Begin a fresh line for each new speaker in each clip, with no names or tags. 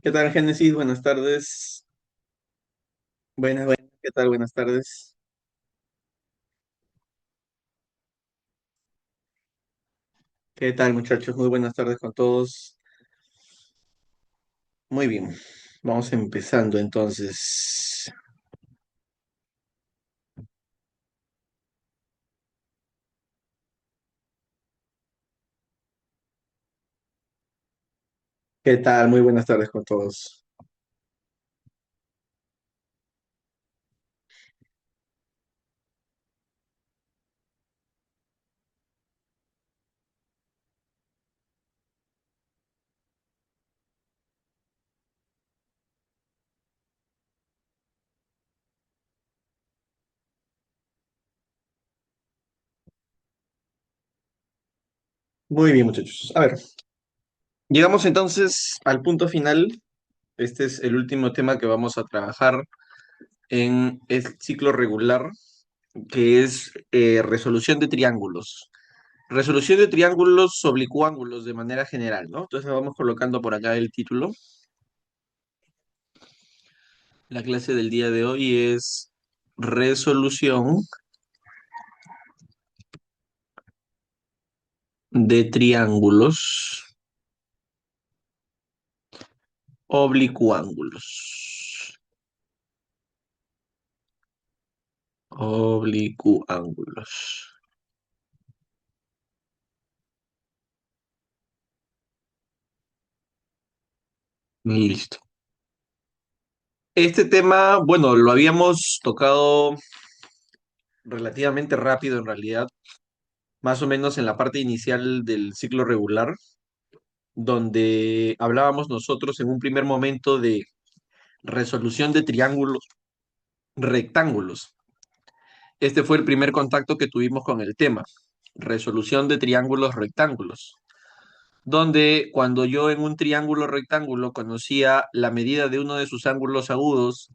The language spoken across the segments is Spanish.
¿Qué tal, Génesis? Buenas tardes. Buenas. ¿Qué tal? Buenas tardes. ¿Qué tal, muchachos? Muy buenas tardes con todos. Muy bien. Vamos empezando entonces. ¿Qué tal? Muy buenas tardes con todos. Muy bien, muchachos. A ver, llegamos entonces al punto final. Este es el último tema que vamos a trabajar en el ciclo regular, que es resolución de triángulos. Resolución de triángulos oblicuángulos de manera general, ¿no? Entonces vamos colocando por acá el título. La clase del día de hoy es resolución de triángulos oblicuángulos. Oblicuángulos. Listo. Este tema, bueno, lo habíamos tocado relativamente rápido en realidad, más o menos en la parte inicial del ciclo regular, donde hablábamos nosotros en un primer momento de resolución de triángulos rectángulos. Este fue el primer contacto que tuvimos con el tema, resolución de triángulos rectángulos, donde cuando yo en un triángulo rectángulo conocía la medida de uno de sus ángulos agudos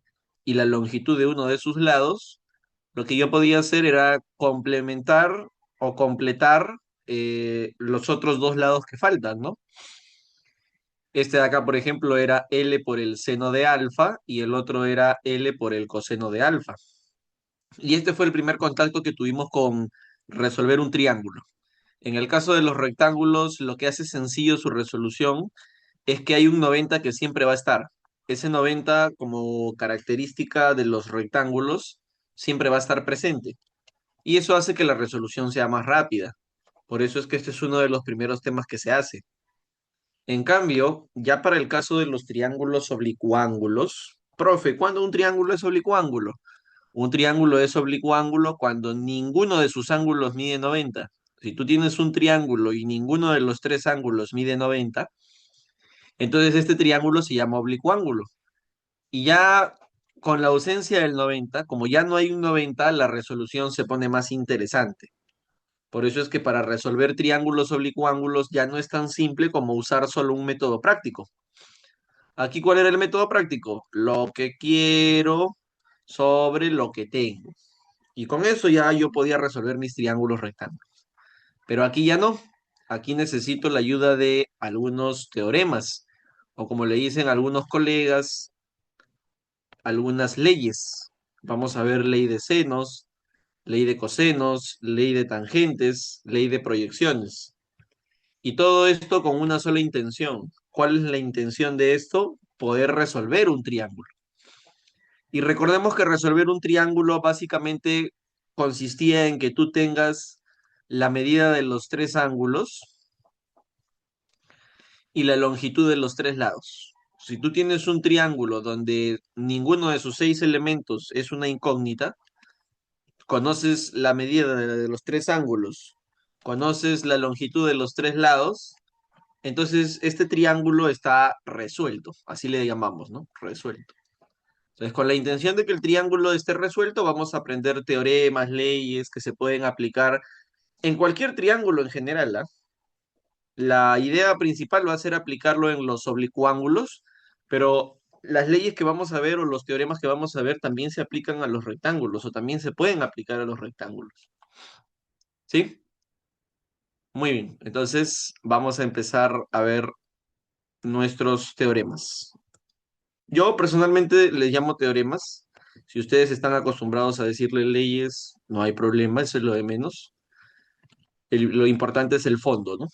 y la longitud de uno de sus lados, lo que yo podía hacer era complementar o completar los otros dos lados que faltan, ¿no? Este de acá, por ejemplo, era L por el seno de alfa y el otro era L por el coseno de alfa. Y este fue el primer contacto que tuvimos con resolver un triángulo. En el caso de los rectángulos, lo que hace sencillo su resolución es que hay un 90 que siempre va a estar. Ese 90, como característica de los rectángulos, siempre va a estar presente. Y eso hace que la resolución sea más rápida. Por eso es que este es uno de los primeros temas que se hace. En cambio, ya para el caso de los triángulos oblicuángulos, profe, ¿cuándo un triángulo es oblicuángulo? Un triángulo es oblicuángulo cuando ninguno de sus ángulos mide 90. Si tú tienes un triángulo y ninguno de los tres ángulos mide 90, entonces este triángulo se llama oblicuángulo. Y ya con la ausencia del 90, como ya no hay un 90, la resolución se pone más interesante. Por eso es que para resolver triángulos oblicuángulos ya no es tan simple como usar solo un método práctico. Aquí, ¿cuál era el método práctico? Lo que quiero sobre lo que tengo. Y con eso ya yo podía resolver mis triángulos rectángulos. Pero aquí ya no. Aquí necesito la ayuda de algunos teoremas, o como le dicen algunos colegas, algunas leyes. Vamos a ver ley de senos, ley de cosenos, ley de tangentes, ley de proyecciones. Y todo esto con una sola intención. ¿Cuál es la intención de esto? Poder resolver un triángulo. Y recordemos que resolver un triángulo básicamente consistía en que tú tengas la medida de los tres ángulos y la longitud de los tres lados. Si tú tienes un triángulo donde ninguno de sus seis elementos es una incógnita, conoces la medida de los tres ángulos, conoces la longitud de los tres lados, entonces este triángulo está resuelto, así le llamamos, ¿no? Resuelto. Entonces, con la intención de que el triángulo esté resuelto, vamos a aprender teoremas, leyes que se pueden aplicar en cualquier triángulo en general, ¿ah? La idea principal va a ser aplicarlo en los oblicuángulos, pero las leyes que vamos a ver o los teoremas que vamos a ver también se aplican a los rectángulos o también se pueden aplicar a los rectángulos. ¿Sí? Muy bien. Entonces, vamos a empezar a ver nuestros teoremas. Yo personalmente les llamo teoremas. Si ustedes están acostumbrados a decirle leyes, no hay problema, eso es lo de menos. Lo importante es el fondo, ¿no?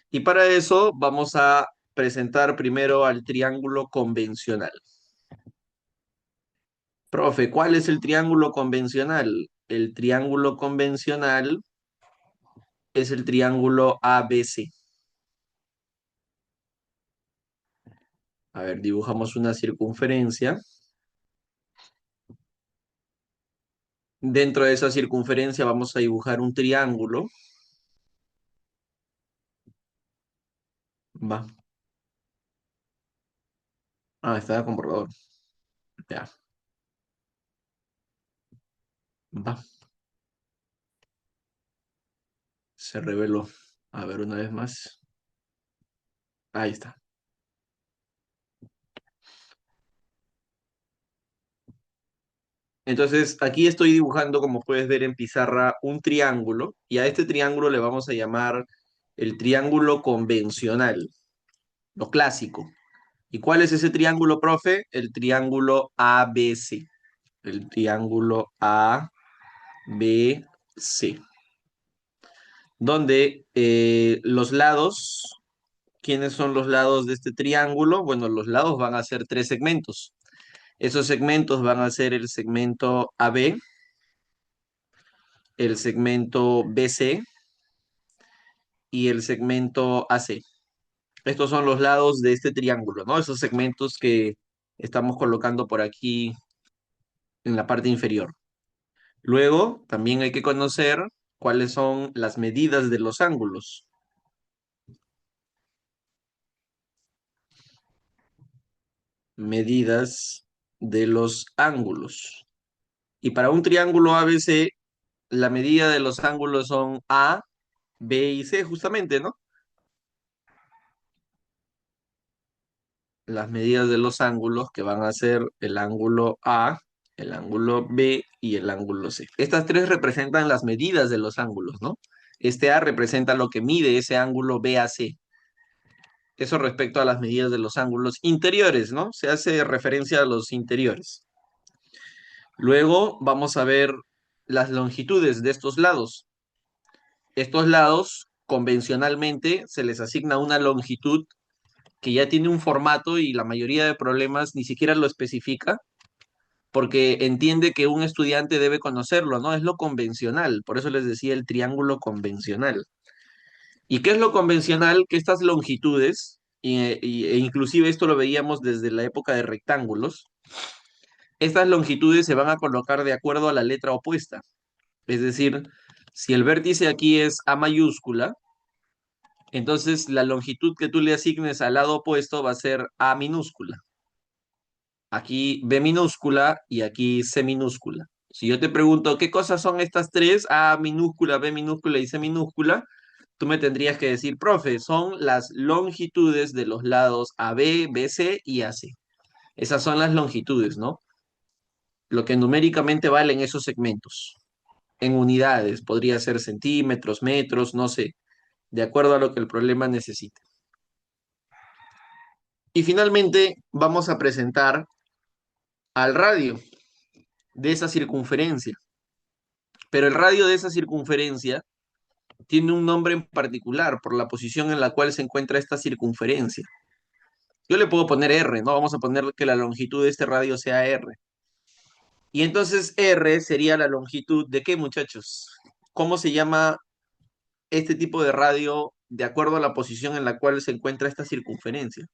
Y para eso vamos a presentar primero al triángulo convencional. Profe, ¿cuál es el triángulo convencional? El triángulo convencional es el triángulo ABC. A ver, dibujamos una circunferencia. Dentro de esa circunferencia vamos a dibujar un triángulo. Va. Ah, está con borrador. Ya, va. Se reveló. A ver, una vez más. Ahí está. Entonces, aquí estoy dibujando, como puedes ver en pizarra, un triángulo. Y a este triángulo le vamos a llamar el triángulo convencional, lo clásico. ¿Y cuál es ese triángulo, profe? El triángulo ABC. El triángulo ABC. Donde los lados, ¿quiénes son los lados de este triángulo? Bueno, los lados van a ser tres segmentos. Esos segmentos van a ser el segmento AB, el segmento BC y el segmento AC. Estos son los lados de este triángulo, ¿no? Esos segmentos que estamos colocando por aquí en la parte inferior. Luego, también hay que conocer cuáles son las medidas de los ángulos. Medidas de los ángulos. Y para un triángulo ABC, la medida de los ángulos son A, B y C, justamente, ¿no? Las medidas de los ángulos que van a ser el ángulo A, el ángulo B y el ángulo C. Estas tres representan las medidas de los ángulos, ¿no? Este A representa lo que mide ese ángulo BAC. Eso respecto a las medidas de los ángulos interiores, ¿no? Se hace referencia a los interiores. Luego vamos a ver las longitudes de estos lados. Estos lados, convencionalmente, se les asigna una longitud que ya tiene un formato y la mayoría de problemas ni siquiera lo especifica porque entiende que un estudiante debe conocerlo, ¿no? Es lo convencional, por eso les decía el triángulo convencional. ¿Y qué es lo convencional? Que estas longitudes, e inclusive esto lo veíamos desde la época de rectángulos, estas longitudes se van a colocar de acuerdo a la letra opuesta. Es decir, si el vértice aquí es A mayúscula, entonces la longitud que tú le asignes al lado opuesto va a ser A minúscula. Aquí B minúscula y aquí C minúscula. Si yo te pregunto qué cosas son estas tres, A minúscula, B minúscula y C minúscula, tú me tendrías que decir, profe, son las longitudes de los lados AB, BC y AC. Esas son las longitudes, ¿no? Lo que numéricamente valen esos segmentos. En unidades, podría ser centímetros, metros, no sé, de acuerdo a lo que el problema necesite. Y finalmente vamos a presentar al radio de esa circunferencia. Pero el radio de esa circunferencia tiene un nombre en particular por la posición en la cual se encuentra esta circunferencia. Yo le puedo poner R, ¿no? Vamos a poner que la longitud de este radio sea R. Y entonces R sería la longitud de ¿qué, muchachos? ¿Cómo se llama este tipo de radio de acuerdo a la posición en la cual se encuentra esta circunferencia?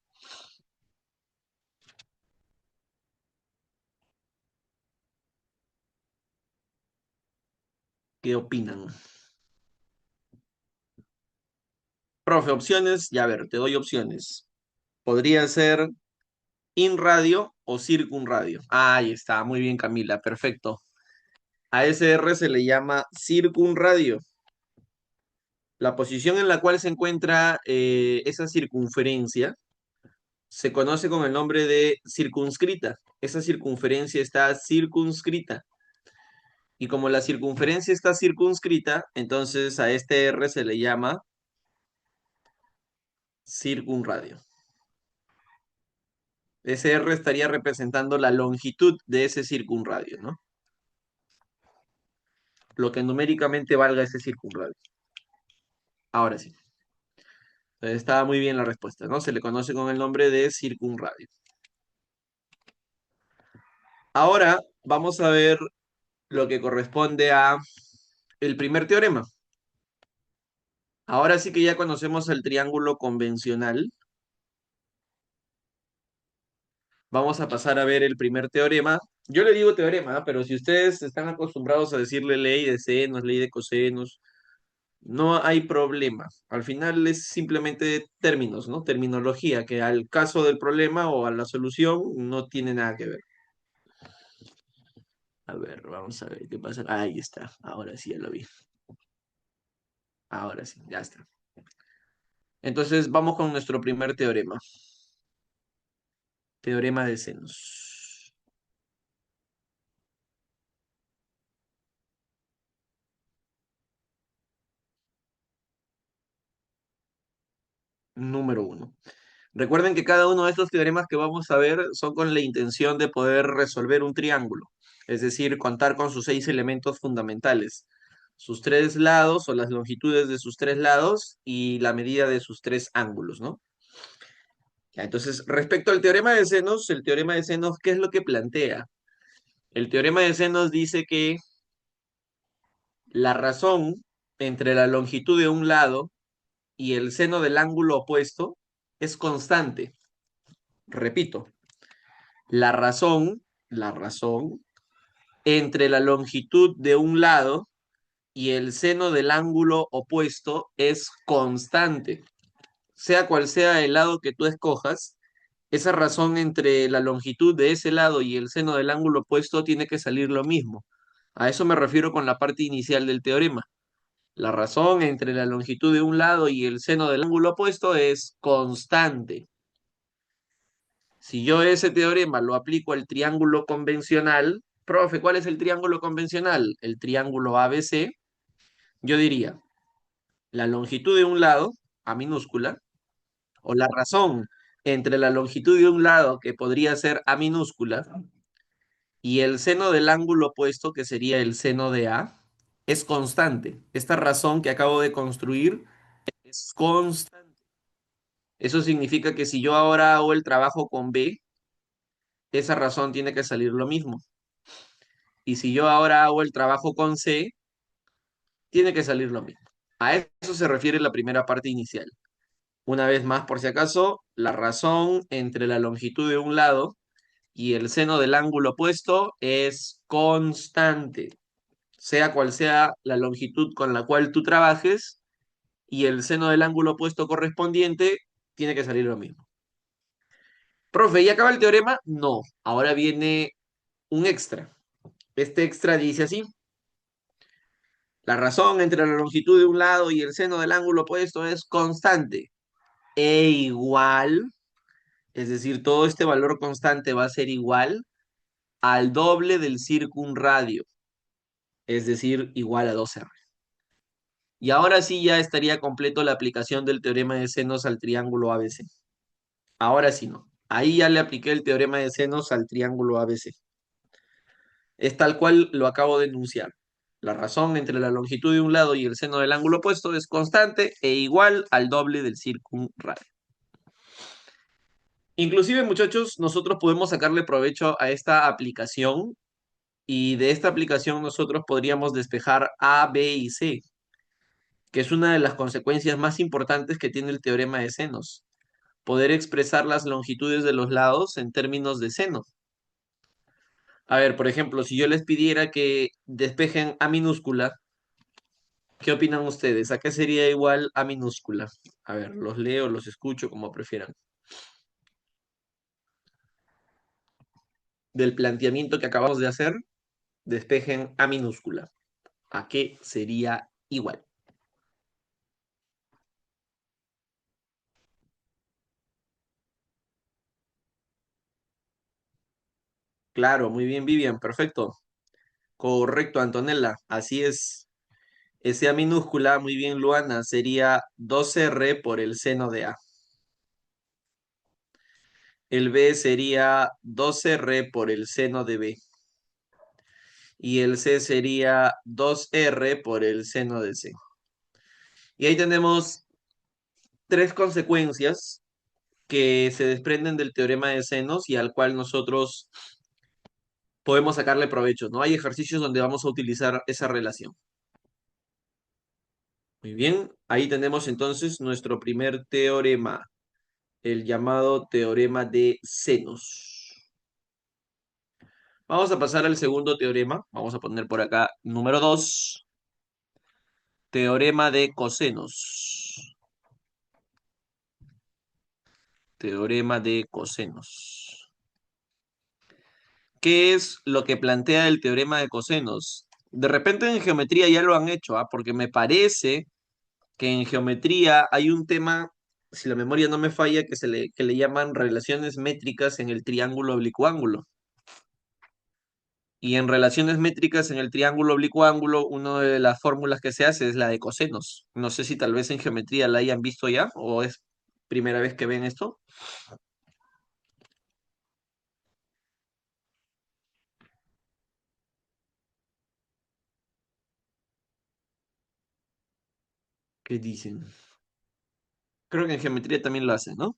¿Qué opinan? Profe, opciones, ya a ver, te doy opciones. Podría ser in radio o circunradio. Ahí está, muy bien, Camila, perfecto. A ese R se le llama circunradio. La posición en la cual se encuentra esa circunferencia se conoce con el nombre de circunscrita. Esa circunferencia está circunscrita. Y como la circunferencia está circunscrita, entonces a este R se le llama circunradio. Ese R estaría representando la longitud de ese circunradio, ¿no? Lo que numéricamente valga ese circunradio. Ahora sí. Entonces, estaba muy bien la respuesta, ¿no? Se le conoce con el nombre de circunradio. Ahora vamos a ver lo que corresponde a el primer teorema. Ahora sí que ya conocemos el triángulo convencional. Vamos a pasar a ver el primer teorema. Yo le digo teorema, ¿ah? Pero si ustedes están acostumbrados a decirle ley de senos, ley de cosenos, no hay problema. Al final es simplemente términos, ¿no? Terminología, que al caso del problema o a la solución no tiene nada que ver. A ver, vamos a ver qué pasa. Ahí está. Ahora sí ya lo vi. Ahora sí, ya está. Entonces vamos con nuestro primer teorema. Teorema de senos. Número uno. Recuerden que cada uno de estos teoremas que vamos a ver son con la intención de poder resolver un triángulo, es decir, contar con sus seis elementos fundamentales, sus tres lados o las longitudes de sus tres lados y la medida de sus tres ángulos, ¿no? Ya, entonces, respecto al teorema de senos, el teorema de senos, ¿qué es lo que plantea? El teorema de senos dice que la razón entre la longitud de un lado y el seno del ángulo opuesto es constante. Repito, la razón entre la longitud de un lado y el seno del ángulo opuesto es constante. Sea cual sea el lado que tú escojas, esa razón entre la longitud de ese lado y el seno del ángulo opuesto tiene que salir lo mismo. A eso me refiero con la parte inicial del teorema. La razón entre la longitud de un lado y el seno del ángulo opuesto es constante. Si yo ese teorema lo aplico al triángulo convencional, profe, ¿cuál es el triángulo convencional? El triángulo ABC, yo diría la longitud de un lado, A minúscula, o la razón entre la longitud de un lado, que podría ser A minúscula, y el seno del ángulo opuesto, que sería el seno de A, es constante. Esta razón que acabo de construir es constante. Eso significa que si yo ahora hago el trabajo con B, esa razón tiene que salir lo mismo. Y si yo ahora hago el trabajo con C, tiene que salir lo mismo. A eso se refiere la primera parte inicial. Una vez más, por si acaso, la razón entre la longitud de un lado y el seno del ángulo opuesto es constante, sea cual sea la longitud con la cual tú trabajes y el seno del ángulo opuesto correspondiente, tiene que salir lo mismo. Profe, ¿ya acaba el teorema? No, ahora viene un extra. Este extra dice así: la razón entre la longitud de un lado y el seno del ángulo opuesto es constante e igual, es decir, todo este valor constante va a ser igual al doble del circunradio, es decir, igual a 2R. Y ahora sí ya estaría completo la aplicación del teorema de senos al triángulo ABC. Ahora sí no. Ahí ya le apliqué el teorema de senos al triángulo ABC. Es tal cual lo acabo de enunciar. La razón entre la longitud de un lado y el seno del ángulo opuesto es constante e igual al doble del circunradio. Inclusive, muchachos, nosotros podemos sacarle provecho a esta aplicación y de esta aplicación nosotros podríamos despejar A, B y C, que es una de las consecuencias más importantes que tiene el teorema de senos. Poder expresar las longitudes de los lados en términos de seno. A ver, por ejemplo, si yo les pidiera que despejen A minúscula, ¿qué opinan ustedes? ¿A qué sería igual A minúscula? A ver, los leo, los escucho, como prefieran. Del planteamiento que acabamos de hacer, despejen A minúscula. ¿A qué sería igual? Claro, muy bien, Vivian, perfecto. Correcto, Antonella, así es. Ese A minúscula, muy bien, Luana, sería 2R por el seno de A. El B sería 2R por el seno de B. Y el C sería 2R por el seno de C. Y ahí tenemos tres consecuencias que se desprenden del teorema de senos y al cual nosotros podemos sacarle provecho, ¿no? Hay ejercicios donde vamos a utilizar esa relación. Muy bien, ahí tenemos entonces nuestro primer teorema, el llamado teorema de senos. Vamos a pasar al segundo teorema. Vamos a poner por acá número 2, teorema de cosenos. Teorema de cosenos. ¿Qué es lo que plantea el teorema de cosenos? De repente en geometría ya lo han hecho, ¿ah? Porque me parece que en geometría hay un tema, si la memoria no me falla, que le llaman relaciones métricas en el triángulo oblicuo-ángulo. Y en relaciones métricas en el triángulo oblicuo-ángulo, una de las fórmulas que se hace es la de cosenos. No sé si tal vez en geometría la hayan visto ya o es primera vez que ven esto. ¿Qué dicen? Creo que en geometría también lo hacen, ¿no?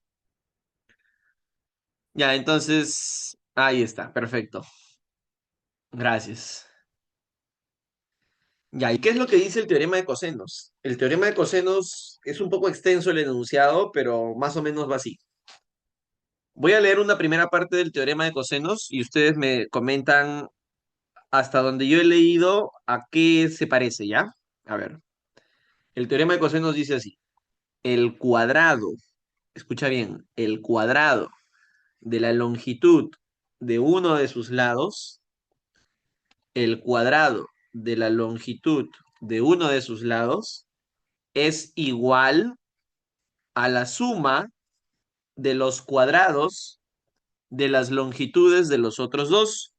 Ya, entonces, ahí está, perfecto. Gracias. Ya, ¿y qué es lo que dice el teorema de cosenos? El teorema de cosenos es un poco extenso el enunciado, pero más o menos va así. Voy a leer una primera parte del teorema de cosenos y ustedes me comentan hasta donde yo he leído a qué se parece, ¿ya? A ver, el teorema de cosenos dice así: el cuadrado, escucha bien, el cuadrado de la longitud de uno de sus lados, el cuadrado de la longitud de uno de sus lados es igual a la suma de los cuadrados de las longitudes de los otros dos.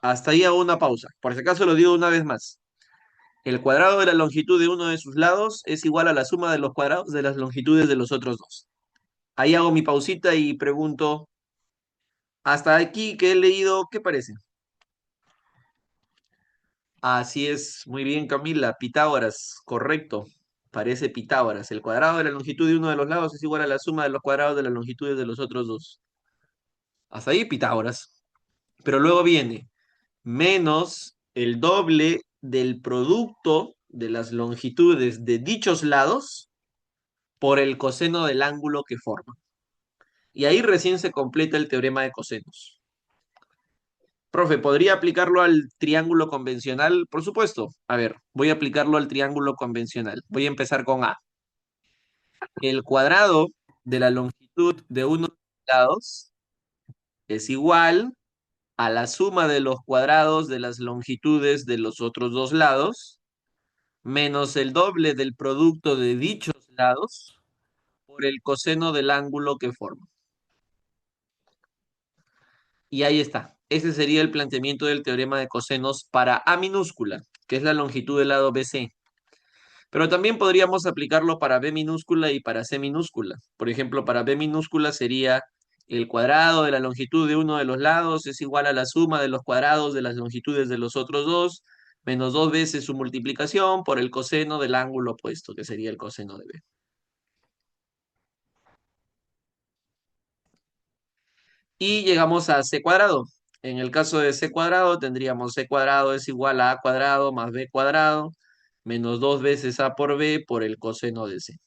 Hasta ahí hago una pausa. Por si acaso lo digo una vez más. El cuadrado de la longitud de uno de sus lados es igual a la suma de los cuadrados de las longitudes de los otros dos. Ahí hago mi pausita y pregunto, hasta aquí que he leído, ¿qué parece? Así es, muy bien, Camila. Pitágoras, correcto. Parece Pitágoras. El cuadrado de la longitud de uno de los lados es igual a la suma de los cuadrados de las longitudes de los otros dos. Hasta ahí Pitágoras. Pero luego viene menos el doble del producto de las longitudes de dichos lados por el coseno del ángulo que forma. Y ahí recién se completa el teorema de cosenos. Profe, ¿podría aplicarlo al triángulo convencional? Por supuesto. A ver, voy a aplicarlo al triángulo convencional. Voy a empezar con A. El cuadrado de la longitud de uno de los lados es igual a la suma de los cuadrados de las longitudes de los otros dos lados menos el doble del producto de dichos lados por el coseno del ángulo que forma. Y ahí está. Ese sería el planteamiento del teorema de cosenos para A minúscula, que es la longitud del lado BC. Pero también podríamos aplicarlo para B minúscula y para C minúscula. Por ejemplo, para B minúscula sería el cuadrado de la longitud de uno de los lados es igual a la suma de los cuadrados de las longitudes de los otros dos, menos dos veces su multiplicación por el coseno del ángulo opuesto, que sería el coseno de B. Y llegamos a C cuadrado. En el caso de C cuadrado tendríamos C cuadrado es igual a cuadrado más B cuadrado menos dos veces A por B por el coseno de C.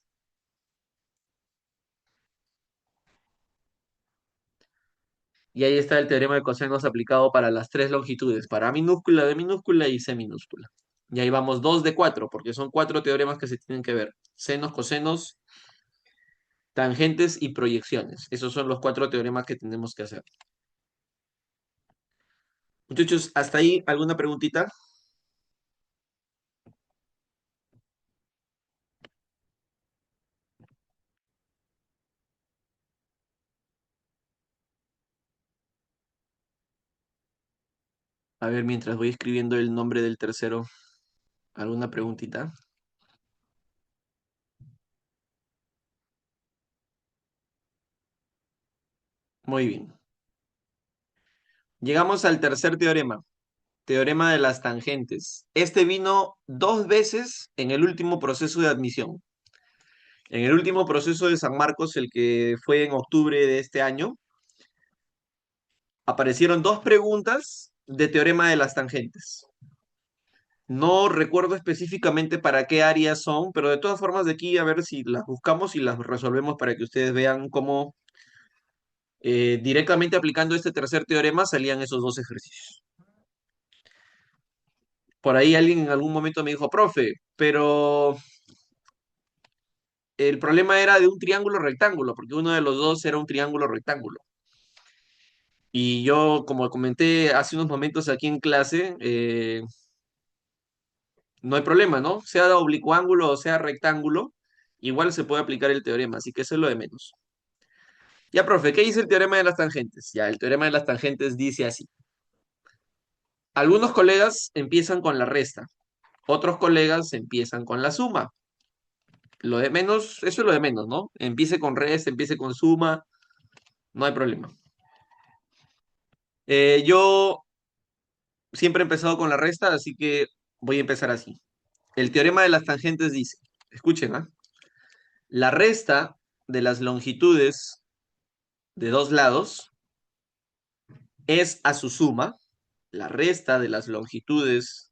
Y ahí está el teorema de cosenos aplicado para las tres longitudes, para A minúscula, B minúscula y C minúscula. Y ahí vamos 2 de 4 porque son cuatro teoremas que se tienen que ver. Senos, cosenos, tangentes y proyecciones. Esos son los cuatro teoremas que tenemos que hacer. Muchachos, ¿hasta ahí alguna preguntita? A ver, mientras voy escribiendo el nombre del tercero, ¿alguna preguntita? Muy bien. Llegamos al tercer teorema, teorema de las tangentes. Este vino dos veces en el último proceso de admisión. En el último proceso de San Marcos, el que fue en octubre de este año, aparecieron dos preguntas de teorema de las tangentes. No recuerdo específicamente para qué áreas son, pero de todas formas de aquí a ver si las buscamos y las resolvemos para que ustedes vean cómo directamente aplicando este tercer teorema salían esos dos ejercicios. Por ahí alguien en algún momento me dijo, profe, pero el problema era de un triángulo rectángulo, porque uno de los dos era un triángulo rectángulo. Y yo, como comenté hace unos momentos aquí en clase, no hay problema, ¿no? Sea oblicuo ángulo o sea rectángulo, igual se puede aplicar el teorema, así que eso es lo de menos. Ya, profe, ¿qué dice el teorema de las tangentes? Ya, el teorema de las tangentes dice así. Algunos colegas empiezan con la resta, otros colegas empiezan con la suma. Lo de menos, eso es lo de menos, ¿no? Empiece con resta, empiece con suma, no hay problema. Yo siempre he empezado con la resta, así que voy a empezar así. El teorema de las tangentes dice, escuchen, ¿ah? La resta de las longitudes de dos lados es a su suma. La resta de las longitudes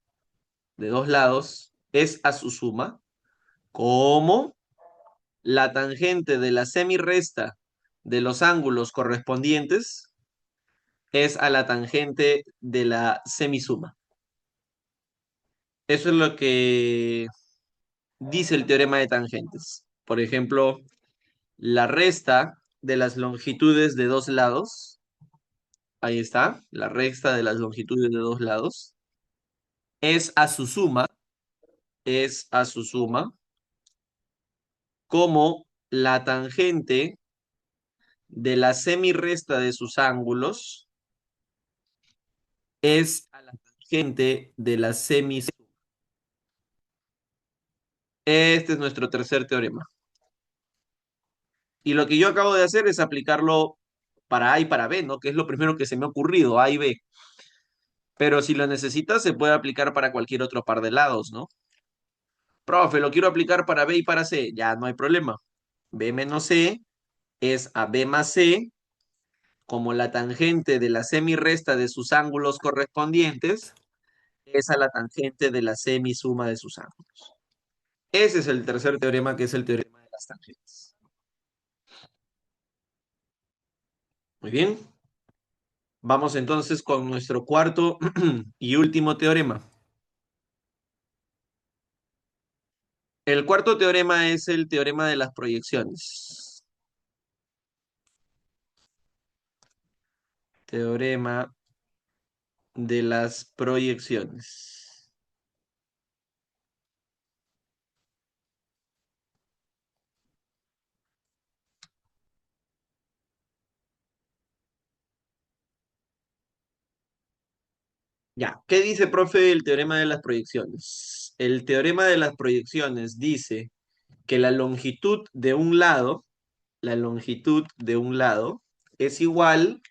de dos lados es a su suma, como la tangente de la semirresta de los ángulos correspondientes es a la tangente de la semisuma. Eso es lo que dice el teorema de tangentes. Por ejemplo, la resta de las longitudes de dos lados, ahí está, la resta de las longitudes de dos lados, es a su suma, es a su suma, como la tangente de la semirresta de sus ángulos es a la tangente de la semisuma. Este es nuestro tercer teorema. Y lo que yo acabo de hacer es aplicarlo para A y para B, ¿no? Que es lo primero que se me ha ocurrido, A y B. Pero si lo necesitas, se puede aplicar para cualquier otro par de lados, ¿no? Profe, lo quiero aplicar para B y para C. Ya no hay problema. B menos C es a B más C, como la tangente de la semirresta de sus ángulos correspondientes es a la tangente de la semisuma de sus ángulos. Ese es el tercer teorema, que es el teorema de las tangentes. Muy bien. Vamos entonces con nuestro cuarto y último teorema. El cuarto teorema es el teorema de las proyecciones. Teorema de las proyecciones. Ya, ¿qué dice, profe, el teorema de las proyecciones? El teorema de las proyecciones dice que la longitud de un lado es igual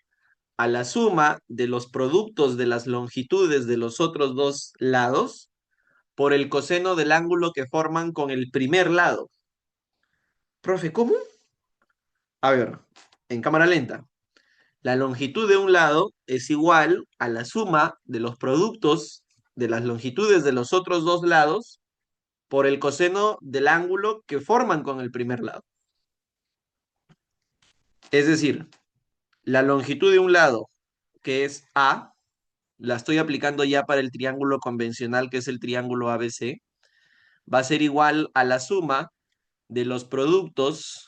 a la suma de los productos de las longitudes de los otros dos lados por el coseno del ángulo que forman con el primer lado. Profe, ¿cómo? A ver, en cámara lenta. La longitud de un lado es igual a la suma de los productos de las longitudes de los otros dos lados por el coseno del ángulo que forman con el primer lado. Es decir, la longitud de un lado, que es A, la estoy aplicando ya para el triángulo convencional, que es el triángulo ABC, va a ser igual a la suma de los productos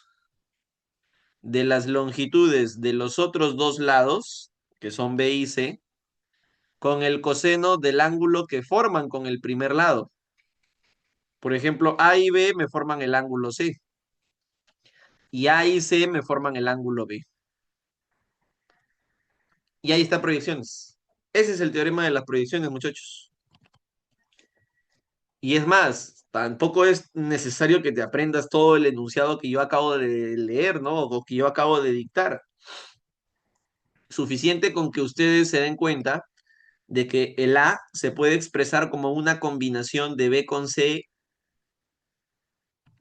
de las longitudes de los otros dos lados, que son B y C, con el coseno del ángulo que forman con el primer lado. Por ejemplo, A y B me forman el ángulo C, y A y C me forman el ángulo B. Y ahí está proyecciones. Ese es el teorema de las proyecciones, muchachos. Y es más, tampoco es necesario que te aprendas todo el enunciado que yo acabo de leer, ¿no? O que yo acabo de dictar. Suficiente con que ustedes se den cuenta de que el A se puede expresar como una combinación de B con C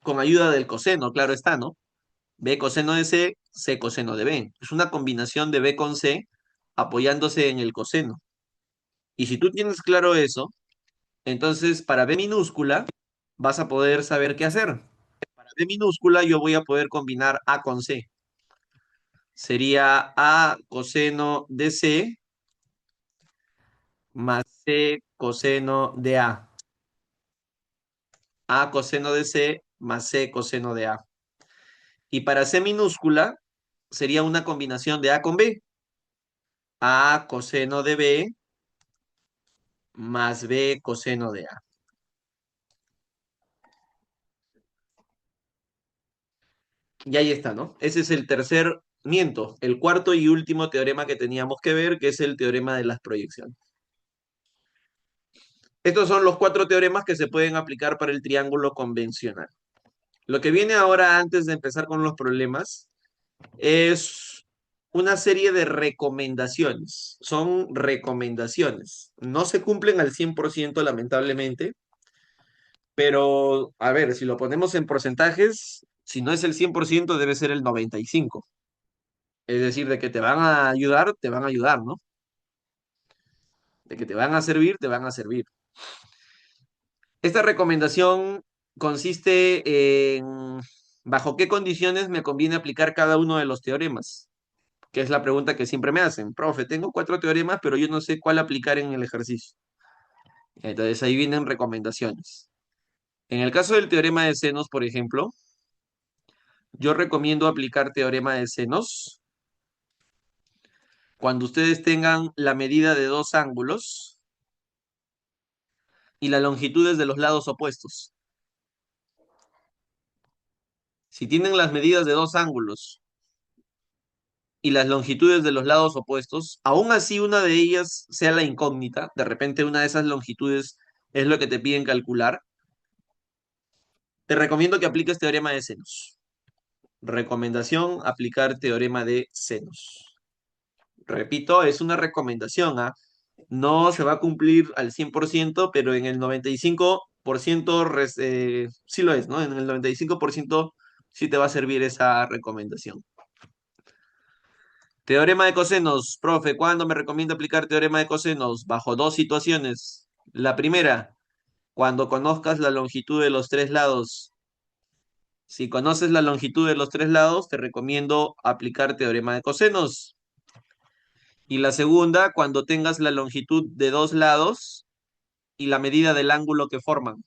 con ayuda del coseno, claro está, ¿no? B coseno de C, C coseno de B. Es una combinación de B con C apoyándose en el coseno. Y si tú tienes claro eso, entonces para B minúscula vas a poder saber qué hacer. Para B minúscula yo voy a poder combinar A con C. Sería A coseno de C más C coseno de A. A coseno de C más C coseno de A. Y para C minúscula sería una combinación de A con B. A coseno de B más B coseno de A. Y ahí está, ¿no? Ese es el tercer, miento, el cuarto y último teorema que teníamos que ver, que es el teorema de las proyecciones. Estos son los cuatro teoremas que se pueden aplicar para el triángulo convencional. Lo que viene ahora, antes de empezar con los problemas, es una serie de recomendaciones. Son recomendaciones. No se cumplen al 100%, lamentablemente, pero a ver, si lo ponemos en porcentajes, si no es el 100% debe ser el 95%. Es decir, de que te van a ayudar, te van a ayudar, ¿no? De que te van a servir, te van a servir. Esta recomendación consiste en bajo qué condiciones me conviene aplicar cada uno de los teoremas, que es la pregunta que siempre me hacen. Profe, tengo cuatro teoremas, pero yo no sé cuál aplicar en el ejercicio. Entonces ahí vienen recomendaciones. En el caso del teorema de senos, por ejemplo, yo recomiendo aplicar teorema de senos cuando ustedes tengan la medida de dos ángulos y las longitudes de los lados opuestos. Si tienen las medidas de dos ángulos y las longitudes de los lados opuestos, aún así una de ellas sea la incógnita, de repente una de esas longitudes es lo que te piden calcular, te recomiendo que apliques teorema de senos. Recomendación, aplicar teorema de senos. Repito, es una recomendación, ¿ah? No se va a cumplir al 100%, pero en el 95% sí lo es, ¿no? En el 95% sí te va a servir esa recomendación. Teorema de cosenos, profe, ¿cuándo me recomienda aplicar teorema de cosenos? Bajo dos situaciones. La primera, cuando conozcas la longitud de los tres lados. Si conoces la longitud de los tres lados, te recomiendo aplicar teorema de cosenos. Y la segunda, cuando tengas la longitud de dos lados y la medida del ángulo que forman.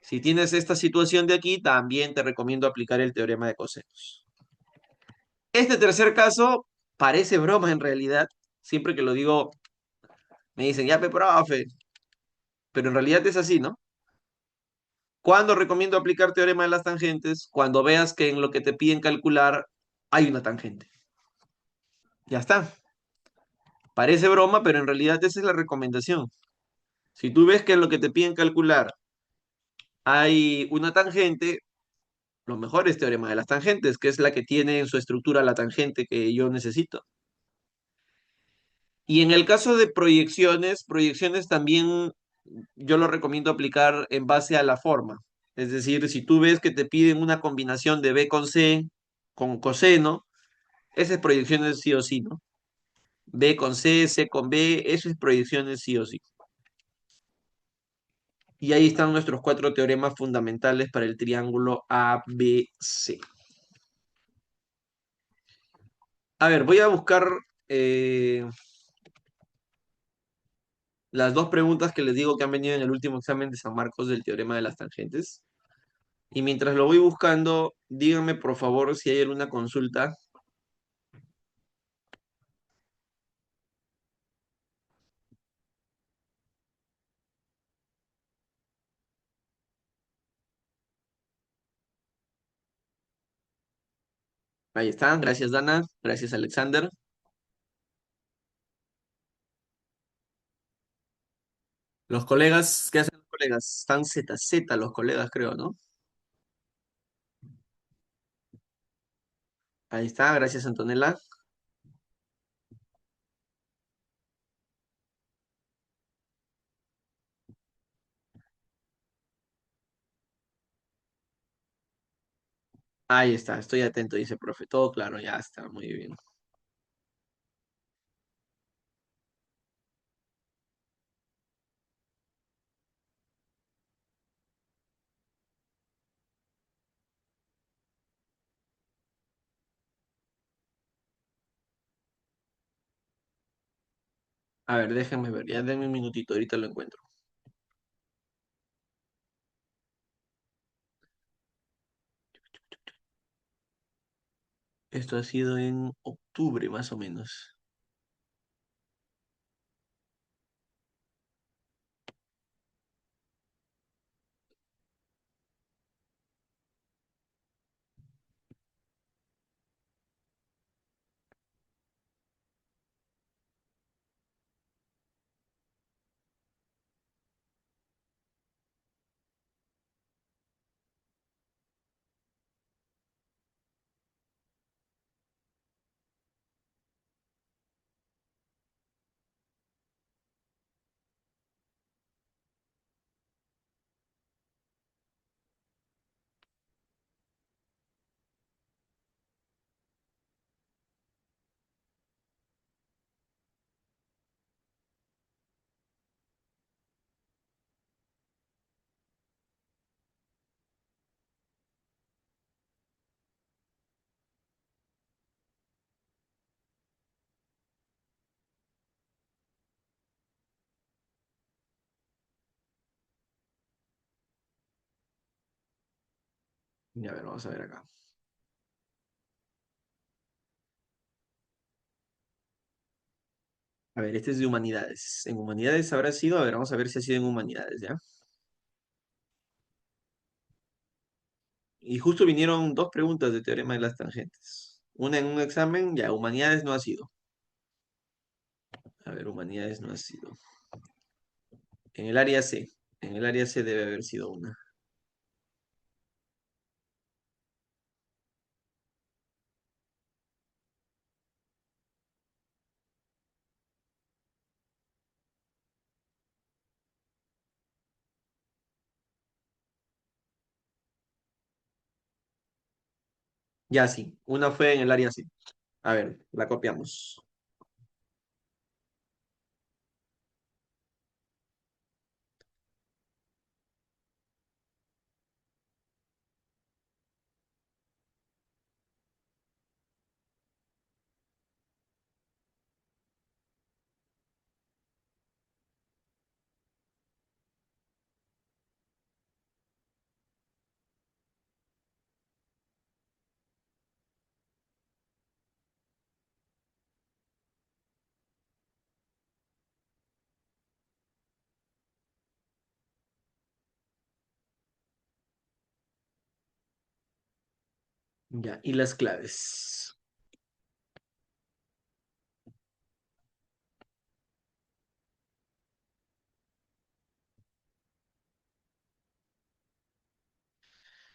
Si tienes esta situación de aquí, también te recomiendo aplicar el teorema de cosenos. Este tercer caso parece broma en realidad. Siempre que lo digo, me dicen, ya, profe, pero en realidad es así, ¿no? ¿Cuándo recomiendo aplicar teorema de las tangentes? Cuando veas que en lo que te piden calcular hay una tangente. Ya está. Parece broma, pero en realidad esa es la recomendación. Si tú ves que en lo que te piden calcular hay una tangente, lo mejor es teorema de las tangentes, que es la que tiene en su estructura la tangente que yo necesito. Y en el caso de proyecciones, proyecciones también yo lo recomiendo aplicar en base a la forma. Es decir, si tú ves que te piden una combinación de B con C, con coseno, esas proyecciones sí o sí, ¿no? B con C, C con B, esas proyecciones sí o sí. Y ahí están nuestros cuatro teoremas fundamentales para el triángulo ABC. A ver, voy a buscar eh, las dos preguntas que les digo que han venido en el último examen de San Marcos del teorema de las tangentes. Y mientras lo voy buscando, díganme por favor si hay alguna consulta. Ahí están, gracias Dana, gracias Alexander. Los colegas, ¿qué hacen los colegas? Están ZZ los colegas, creo, ¿no? Ahí está, gracias Antonella. Ahí está, estoy atento, dice profe. Todo claro, ya está, muy bien. A ver, déjenme ver, ya denme un minutito, ahorita lo encuentro. Esto ha sido en octubre, más o menos. Ya, a ver, vamos a ver acá. A ver, este es de humanidades. En humanidades habrá sido, a ver, vamos a ver si ha sido en humanidades, ¿ya? Y justo vinieron dos preguntas de teorema de las tangentes. Una en un examen, ya, humanidades no ha sido. A ver, humanidades no ha sido. En el área C. En el área C debe haber sido una. Ya sí, una fue en el área C. A ver, la copiamos. Ya, y las claves.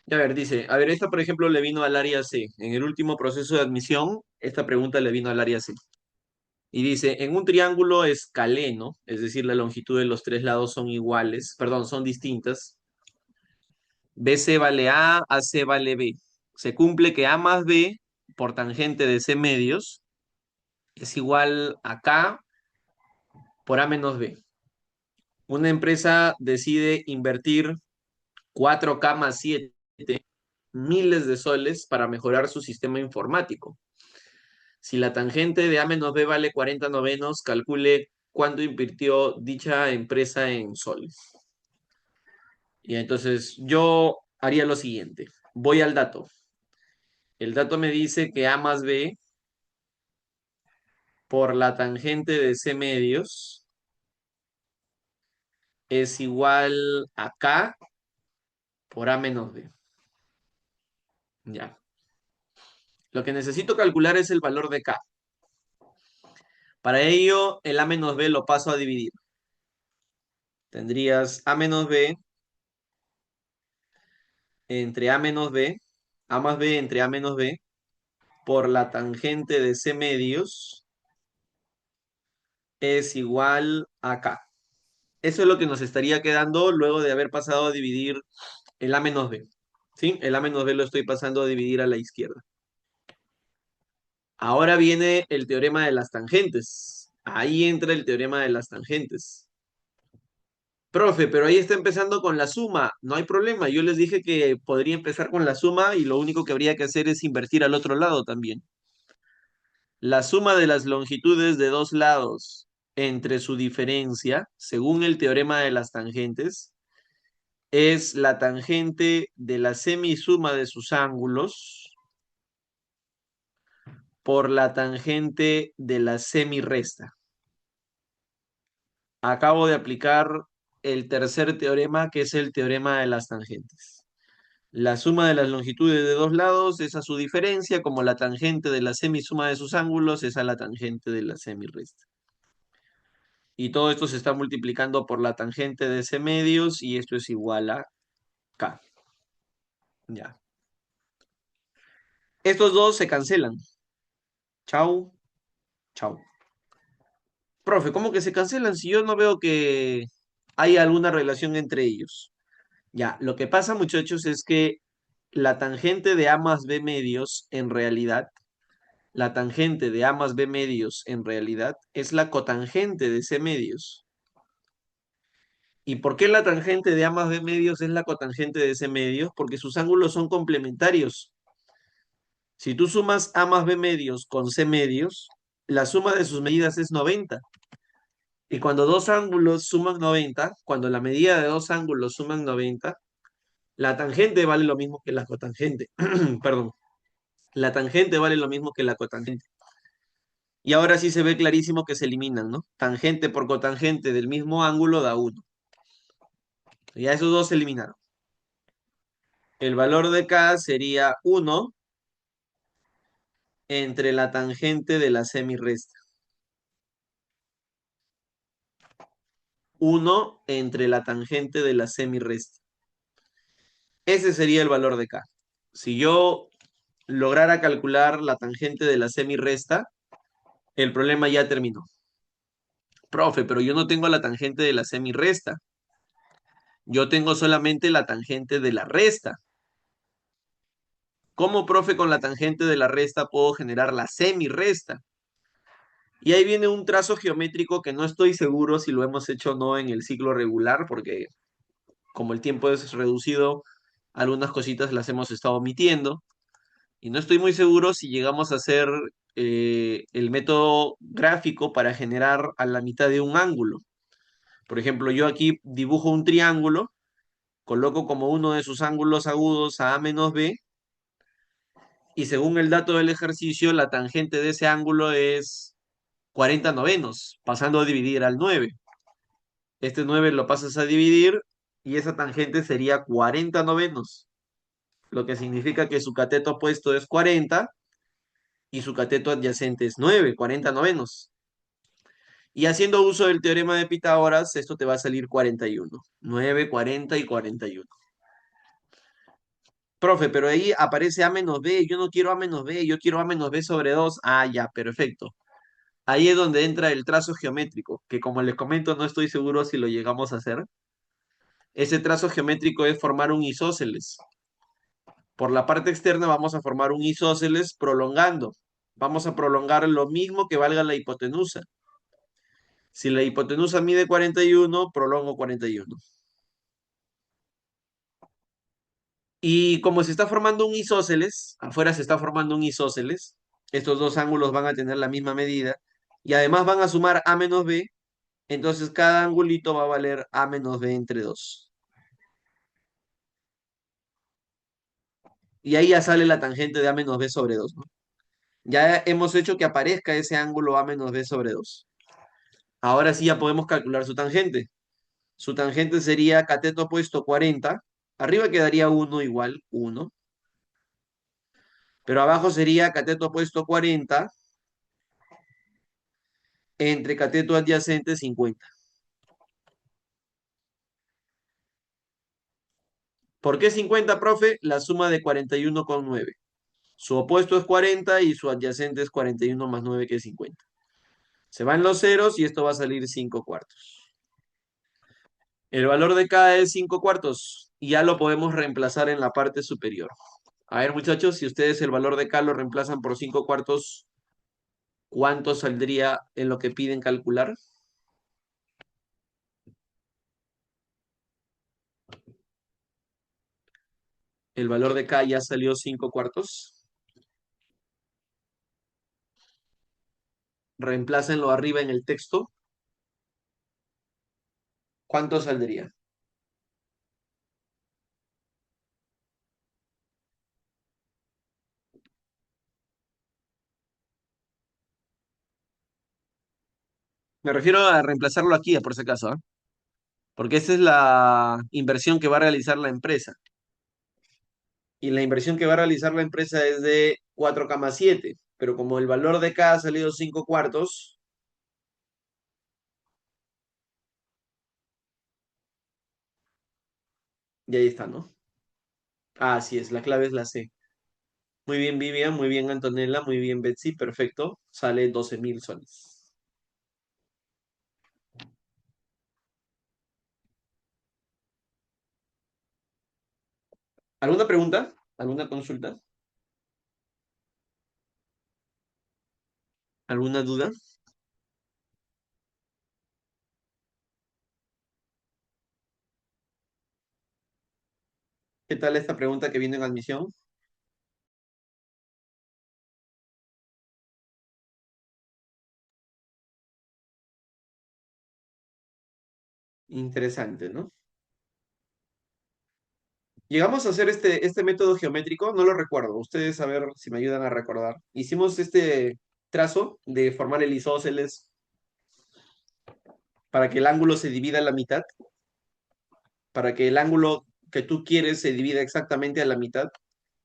Ya, a ver, dice, a ver, esta por ejemplo le vino al área C. En el último proceso de admisión, esta pregunta le vino al área C. Y dice, en un triángulo escaleno, es decir, la longitud de los tres lados son iguales, perdón, son distintas. BC vale A, AC vale B. Se cumple que A más B por tangente de C medios es igual a K por A menos B. Una empresa decide invertir 4K más 7 miles de soles para mejorar su sistema informático. Si la tangente de A menos B vale 40 novenos, calcule cuánto invirtió dicha empresa en soles. Y entonces yo haría lo siguiente. Voy al dato. El dato me dice que A más B por la tangente de C medios es igual a K por A menos B. Ya. Lo que necesito calcular es el valor de K. Para ello, el A menos B lo paso a dividir. Tendrías A menos B entre A menos B, A más B entre A menos B, por la tangente de C medios es igual a K. Eso es lo que nos estaría quedando luego de haber pasado a dividir el A menos B. ¿Sí? El a menos b lo estoy pasando a dividir a la izquierda. Ahora viene el teorema de las tangentes. Ahí entra el teorema de las tangentes. Profe, pero ahí está empezando con la suma. No hay problema. Yo les dije que podría empezar con la suma y lo único que habría que hacer es invertir al otro lado también. La suma de las longitudes de dos lados entre su diferencia, según el teorema de las tangentes, es la tangente de la semisuma de sus ángulos por la tangente de la semirresta. Acabo de aplicar el tercer teorema, que es el teorema de las tangentes. La suma de las longitudes de dos lados es a su diferencia, como la tangente de la semisuma de sus ángulos es a la tangente de la semirresta. Y todo esto se está multiplicando por la tangente de C medios y esto es igual a K. Ya. Estos dos se cancelan. Chau, chau. Profe, ¿cómo que se cancelan si yo no veo que hay alguna relación entre ellos? Ya, lo que pasa, muchachos, es que la tangente de A más B medios, en realidad, la tangente de A más B medios, en realidad, es la cotangente de C medios. ¿Y por qué la tangente de A más B medios es la cotangente de C medios? Porque sus ángulos son complementarios. Si tú sumas A más B medios con C medios, la suma de sus medidas es 90. Y cuando dos ángulos suman 90, cuando la medida de dos ángulos suman 90, la tangente vale lo mismo que la cotangente. Perdón. La tangente vale lo mismo que la cotangente. Y ahora sí se ve clarísimo que se eliminan, ¿no? Tangente por cotangente del mismo ángulo da 1. Ya esos dos se eliminaron. El valor de K sería 1 entre la tangente de la semirresta. 1 entre la tangente de la semirresta. Ese sería el valor de K. Si yo lograra calcular la tangente de la semirresta, el problema ya terminó. Profe, pero yo no tengo la tangente de la semirresta. Yo tengo solamente la tangente de la resta. ¿Cómo, profe, con la tangente de la resta puedo generar la semirresta? Y ahí viene un trazo geométrico que no estoy seguro si lo hemos hecho o no en el ciclo regular, porque como el tiempo es reducido, algunas cositas las hemos estado omitiendo. Y no estoy muy seguro si llegamos a hacer el método gráfico para generar a la mitad de un ángulo. Por ejemplo, yo aquí dibujo un triángulo, coloco como uno de sus ángulos agudos a menos b, y según el dato del ejercicio, la tangente de ese ángulo es 40 novenos, pasando a dividir al 9. Este 9 lo pasas a dividir y esa tangente sería 40 novenos, lo que significa que su cateto opuesto es 40 y su cateto adyacente es 9, 40 novenos. Y haciendo uso del teorema de Pitágoras, esto te va a salir 41. 9, 40 y 41. Profe, pero ahí aparece A menos B. Yo no quiero A menos B, yo quiero A menos B sobre 2. Ah, ya, perfecto. Ahí es donde entra el trazo geométrico, que como les comento, no estoy seguro si lo llegamos a hacer. Ese trazo geométrico es formar un isósceles. Por la parte externa vamos a formar un isósceles prolongando. Vamos a prolongar lo mismo que valga la hipotenusa. Si la hipotenusa mide 41, prolongo 41. Y como se está formando un isósceles, afuera se está formando un isósceles, estos dos ángulos van a tener la misma medida y además van a sumar A menos B, entonces cada angulito va a valer A menos B entre 2. Y ahí ya sale la tangente de A menos B sobre 2, ¿no? Ya hemos hecho que aparezca ese ángulo A menos B sobre 2. Ahora sí ya podemos calcular su tangente. Su tangente sería cateto opuesto 40. Arriba quedaría 1 igual 1. Pero abajo sería cateto opuesto 40 entre cateto adyacente 50. ¿Por qué 50, profe? La suma de 41 con 9. Su opuesto es 40 y su adyacente es 41 más 9, que es 50. Se van los ceros y esto va a salir 5 cuartos. El valor de K es 5 cuartos. y ya lo podemos reemplazar en la parte superior. A ver, muchachos, si ustedes el valor de K lo reemplazan por 5 cuartos, ¿cuánto saldría en lo que piden calcular? El valor de K ya salió 5 cuartos. Reemplácenlo arriba en el texto. ¿Cuánto saldría? Me refiero a reemplazarlo aquí, por si acaso, ¿ah? Porque esa es la inversión que va a realizar la empresa. Y la inversión que va a realizar la empresa es de 4,7. Pero como el valor de K ha salido 5 cuartos, y ahí está, ¿no? Ah, así es, la clave es la C. Muy bien, Vivian, muy bien, Antonella, muy bien, Betsy, perfecto. Sale 12.000 soles. ¿Alguna pregunta? ¿Alguna consulta? ¿Alguna duda? ¿Qué tal esta pregunta que viene en admisión? Interesante, ¿no? Llegamos a hacer este método geométrico, no lo recuerdo. Ustedes a ver si me ayudan a recordar. Hicimos este trazo de formar el isósceles para que el ángulo se divida a la mitad, para que el ángulo que tú quieres se divida exactamente a la mitad.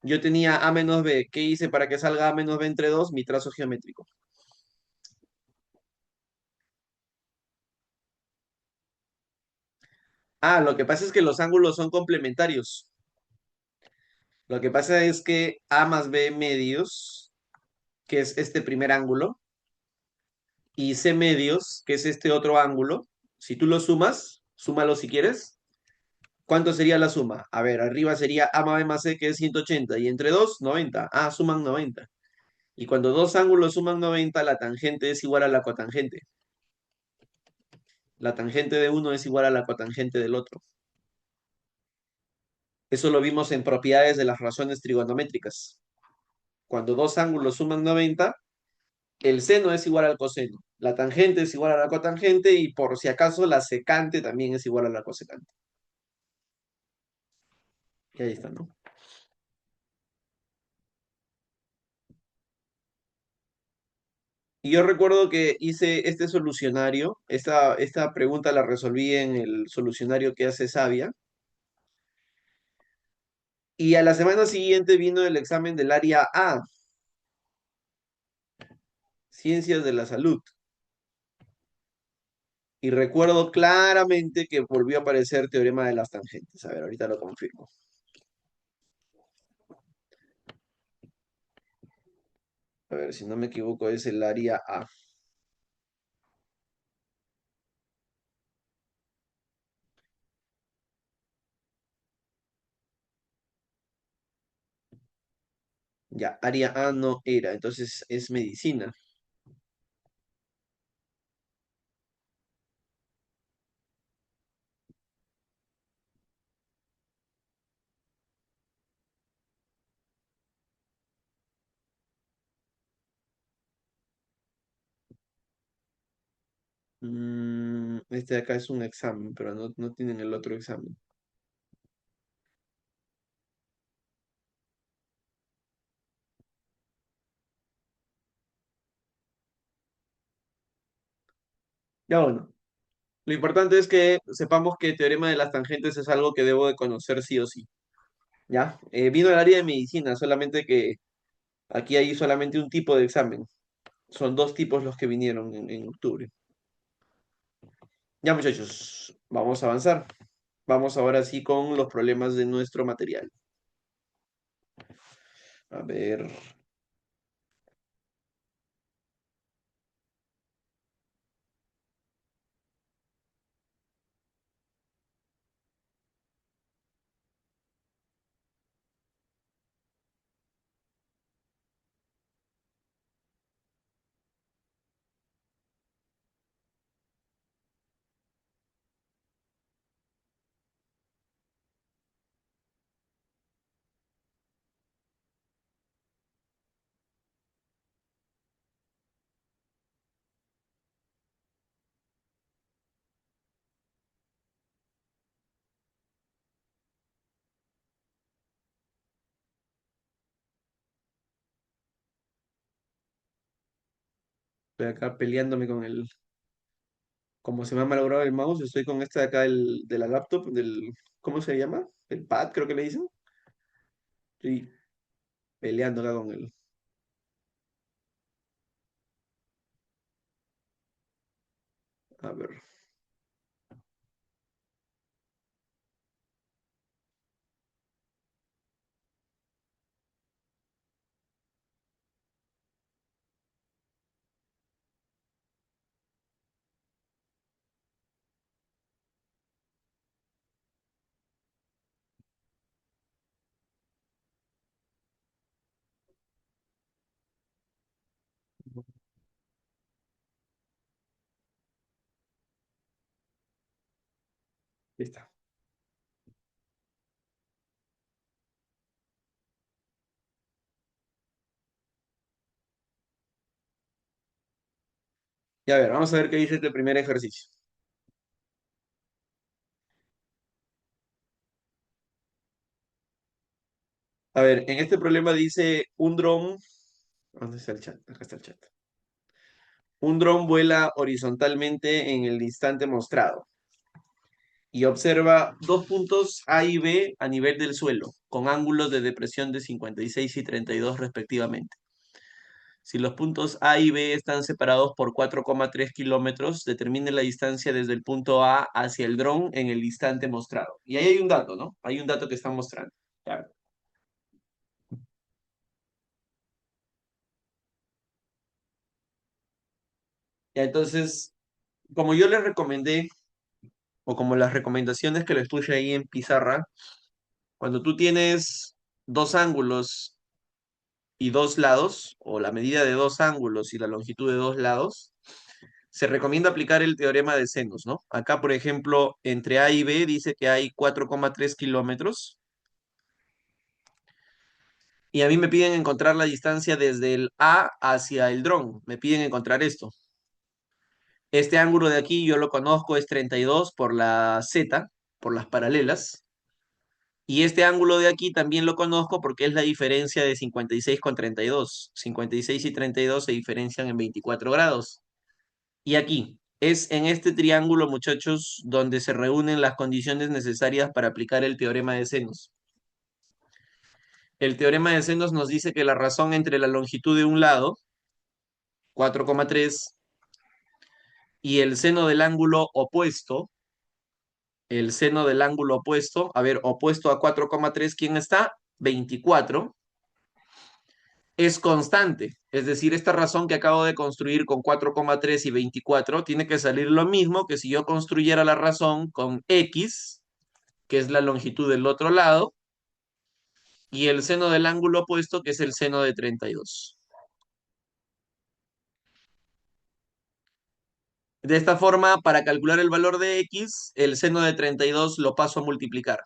Yo tenía A menos B. ¿Qué hice para que salga A menos B entre 2? Mi trazo geométrico. Ah, lo que pasa es que los ángulos son complementarios. Lo que pasa es que A más B medios, que es este primer ángulo, y C medios, que es este otro ángulo, si tú lo sumas, súmalo si quieres, ¿cuánto sería la suma? A ver, arriba sería A más B más C, que es 180, y entre 2, 90. Ah, suman 90. Y cuando dos ángulos suman 90, la tangente es igual a la cotangente. La tangente de uno es igual a la cotangente del otro. Eso lo vimos en propiedades de las razones trigonométricas. Cuando dos ángulos suman 90, el seno es igual al coseno. La tangente es igual a la cotangente y por si acaso la secante también es igual a la cosecante. Y ahí está, ¿no? Y yo recuerdo que hice este solucionario, esta pregunta la resolví en el solucionario que hace Sabia, y a la semana siguiente vino el examen del área A, Ciencias de la Salud. Y recuerdo claramente que volvió a aparecer teorema de las tangentes. A ver, ahorita lo confirmo. A ver, si no me equivoco, es el área A. Ya, área A no era, entonces es medicina. Este de acá es un examen, pero no tienen el otro examen. Ya bueno, lo importante es que sepamos que teorema de las tangentes es algo que debo de conocer sí o sí. ¿Ya? Vino el área de medicina, solamente que aquí hay solamente un tipo de examen. Son dos tipos los que vinieron en octubre. Ya muchachos, vamos a avanzar. Vamos ahora sí con los problemas de nuestro material. A ver, Estoy acá peleándome con el... Como se me ha malogrado el mouse, estoy con este de acá de la laptop, del... ¿Cómo se llama? El pad, creo que le dicen. Estoy peleando acá con él. A ver. Ahí está. Y a ver, vamos a ver qué dice este primer ejercicio. A ver, en este problema dice un dron. ¿Dónde está el chat? Acá está el chat. Un dron vuela horizontalmente en el instante mostrado y observa dos puntos A y B a nivel del suelo, con ángulos de depresión de 56 y 32 respectivamente. Si los puntos A y B están separados por 4,3 kilómetros, determine la distancia desde el punto A hacia el dron en el instante mostrado. Y ahí hay un dato, ¿no? Hay un dato que está mostrando. Ya. Ya, entonces, como yo les recomendé, o como las recomendaciones que les puse ahí en pizarra, cuando tú tienes dos ángulos y dos lados, o la medida de dos ángulos y la longitud de dos lados, se recomienda aplicar el teorema de senos, ¿no? Acá, por ejemplo, entre A y B dice que hay 4,3 kilómetros y a mí me piden encontrar la distancia desde el A hacia el dron. Me piden encontrar esto. Este ángulo de aquí yo lo conozco, es 32 por la Z, por las paralelas. Y este ángulo de aquí también lo conozco porque es la diferencia de 56 con 32. 56 y 32 se diferencian en 24 grados. Y aquí, es en este triángulo, muchachos, donde se reúnen las condiciones necesarias para aplicar el teorema de senos. El teorema de senos nos dice que la razón entre la longitud de un lado, 4,3, y el seno del ángulo opuesto, a ver, opuesto a 4,3, ¿quién está? 24, es constante. Es decir, esta razón que acabo de construir con 4,3 y 24 tiene que salir lo mismo que si yo construyera la razón con x, que es la longitud del otro lado, y el seno del ángulo opuesto, que es el seno de 32. De esta forma, para calcular el valor de x, el seno de 32 lo paso a multiplicar.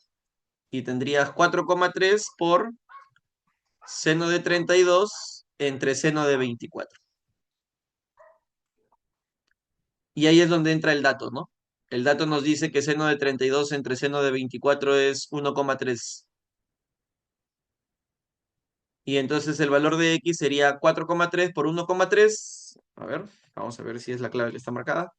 Y tendrías 4,3 por seno de 32 entre seno de 24. Y ahí es donde entra el dato, ¿no? El dato nos dice que seno de 32 entre seno de 24 es 1,3. Y entonces el valor de x sería 4,3 por 1,3. A ver, vamos a ver si es la clave que está marcada.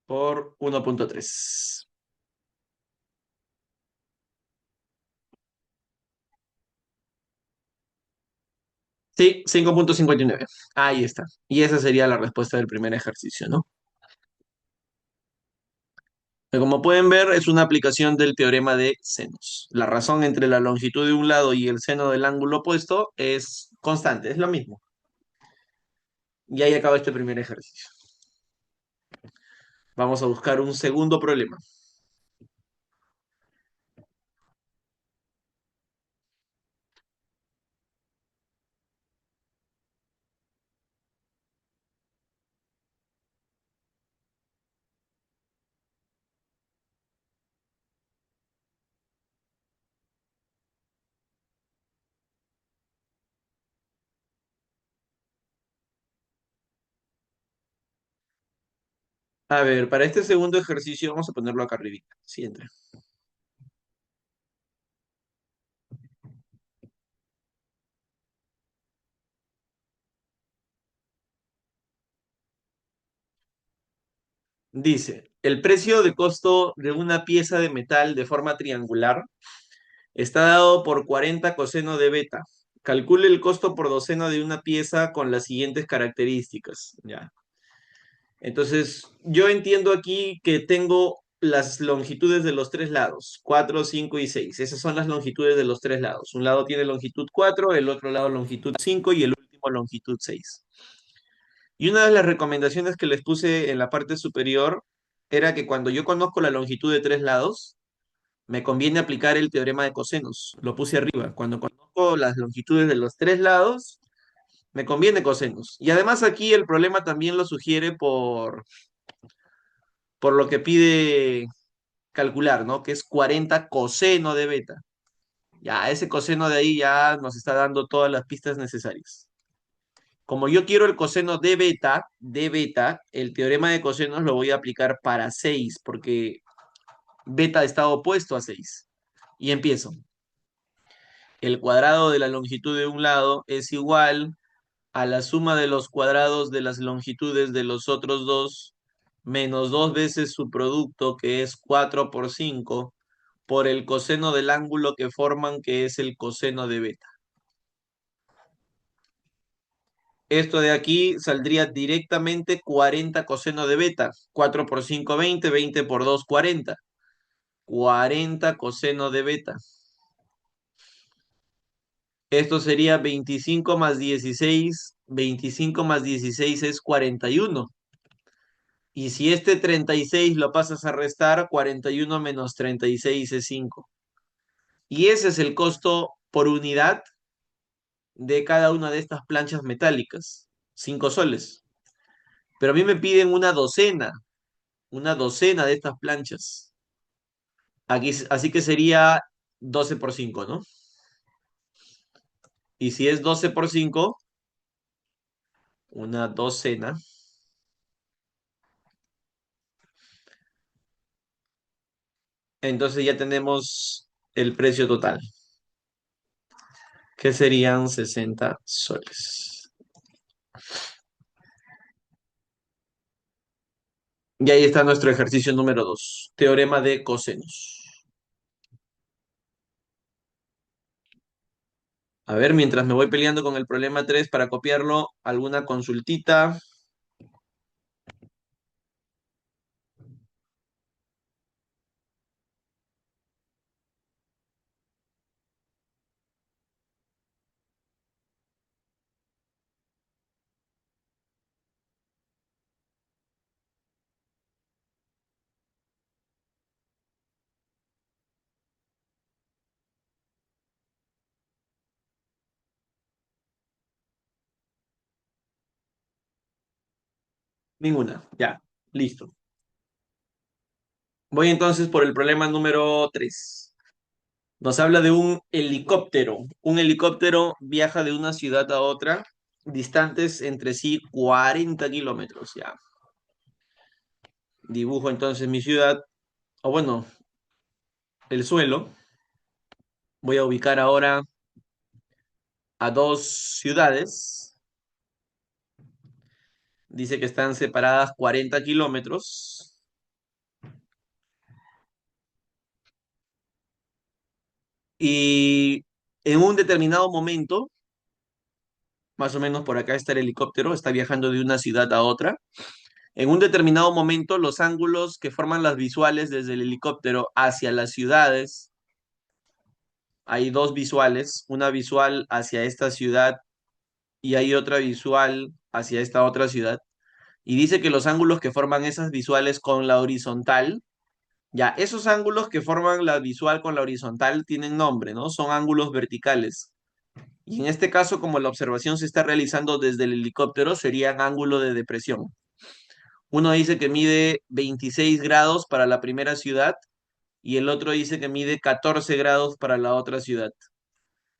Por 1,3. Sí, 5,59. Ahí está. Y esa sería la respuesta del primer ejercicio, ¿no? Que como pueden ver, es una aplicación del teorema de senos. La razón entre la longitud de un lado y el seno del ángulo opuesto es constante, es lo mismo. Y ahí acaba este primer ejercicio. Vamos a buscar un segundo problema. A ver, para este segundo ejercicio vamos a ponerlo acá arriba. Siguiente. Dice, el precio de costo de una pieza de metal de forma triangular está dado por 40 coseno de beta. Calcule el costo por docena de una pieza con las siguientes características. Ya. Entonces, yo entiendo aquí que tengo las longitudes de los tres lados, 4, 5 y 6. Esas son las longitudes de los tres lados. Un lado tiene longitud 4, el otro lado longitud 5 y el último longitud 6. Y una de las recomendaciones que les puse en la parte superior era que cuando yo conozco la longitud de tres lados, me conviene aplicar el teorema de cosenos. Lo puse arriba. Cuando conozco las longitudes de los tres lados, me conviene cosenos. Y además aquí el problema también lo sugiere por lo que pide calcular, ¿no? Que es 40 coseno de beta. Ya, ese coseno de ahí ya nos está dando todas las pistas necesarias. Como yo quiero el coseno de beta, el teorema de cosenos lo voy a aplicar para 6, porque beta está opuesto a 6. Y empiezo. El cuadrado de la longitud de un lado es igual a la suma de los cuadrados de las longitudes de los otros dos, menos dos veces su producto, que es 4 por 5, por el coseno del ángulo que forman, que es el coseno de beta. Esto de aquí saldría directamente 40 coseno de beta. 4 por 5, 20, 20 por 2, 40. 40 coseno de beta. Esto sería 25 más 16. 25 más 16 es 41. Y si este 36 lo pasas a restar, 41 menos 36 es 5. Y ese es el costo por unidad de cada una de estas planchas metálicas. 5 soles. Pero a mí me piden una docena de estas planchas. Aquí, así que sería 12 por 5, ¿no? Y si es 12 por 5, una docena, entonces ya tenemos el precio total, que serían 60 soles. Y ahí está nuestro ejercicio número 2, teorema de cosenos. A ver, mientras me voy peleando con el problema 3 para copiarlo, alguna consultita. Ninguna. Ya, listo. Voy entonces por el problema número 3. Nos habla de un helicóptero. Un helicóptero viaja de una ciudad a otra, distantes entre sí 40 kilómetros. Ya. Dibujo entonces mi ciudad, o bueno, el suelo. Voy a ubicar ahora a dos ciudades. Dice que están separadas 40 kilómetros. Y en un determinado momento, más o menos por acá está el helicóptero, está viajando de una ciudad a otra. En un determinado momento, los ángulos que forman las visuales desde el helicóptero hacia las ciudades, hay dos visuales, una visual hacia esta ciudad y hay otra visual hacia esta otra ciudad. Y dice que los ángulos que forman esas visuales con la horizontal, ya, esos ángulos que forman la visual con la horizontal tienen nombre, ¿no? Son ángulos verticales. Y en este caso, como la observación se está realizando desde el helicóptero, serían ángulo de depresión. Uno dice que mide 26 grados para la primera ciudad y el otro dice que mide 14 grados para la otra ciudad,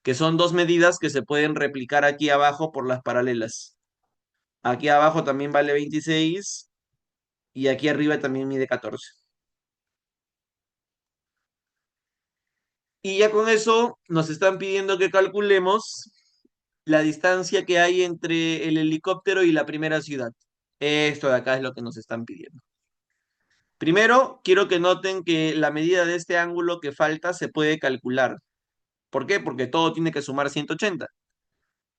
que son dos medidas que se pueden replicar aquí abajo por las paralelas. Aquí abajo también vale 26 y aquí arriba también mide 14. Y ya con eso nos están pidiendo que calculemos la distancia que hay entre el helicóptero y la primera ciudad. Esto de acá es lo que nos están pidiendo. Primero, quiero que noten que la medida de este ángulo que falta se puede calcular. ¿Por qué? Porque todo tiene que sumar 180.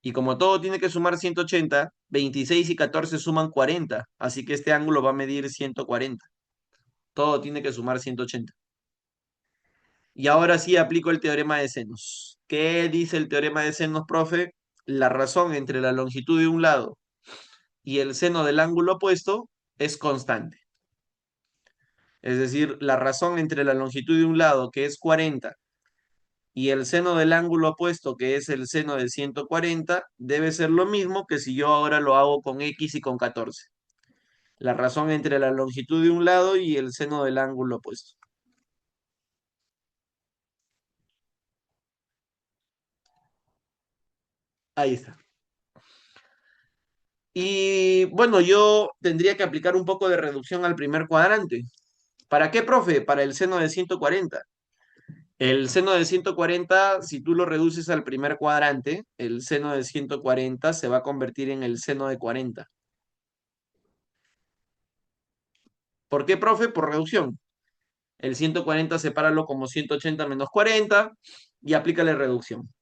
Y como todo tiene que sumar 180, 26 y 14 suman 40. Así que este ángulo va a medir 140. Todo tiene que sumar 180. Y ahora sí aplico el teorema de senos. ¿Qué dice el teorema de senos, profe? La razón entre la longitud de un lado y el seno del ángulo opuesto es constante. Es decir, la razón entre la longitud de un lado, que es 40, y el seno del ángulo opuesto, que es el seno de 140, debe ser lo mismo que si yo ahora lo hago con x y con 14. La razón entre la longitud de un lado y el seno del ángulo opuesto. Ahí está. Y bueno, yo tendría que aplicar un poco de reducción al primer cuadrante. ¿Para qué, profe? Para el seno de 140. El seno de 140, si tú lo reduces al primer cuadrante, el seno de 140 se va a convertir en el seno de 40. ¿Por qué, profe? Por reducción. El 140 sepáralo como 180 menos 40 y aplícale reducción.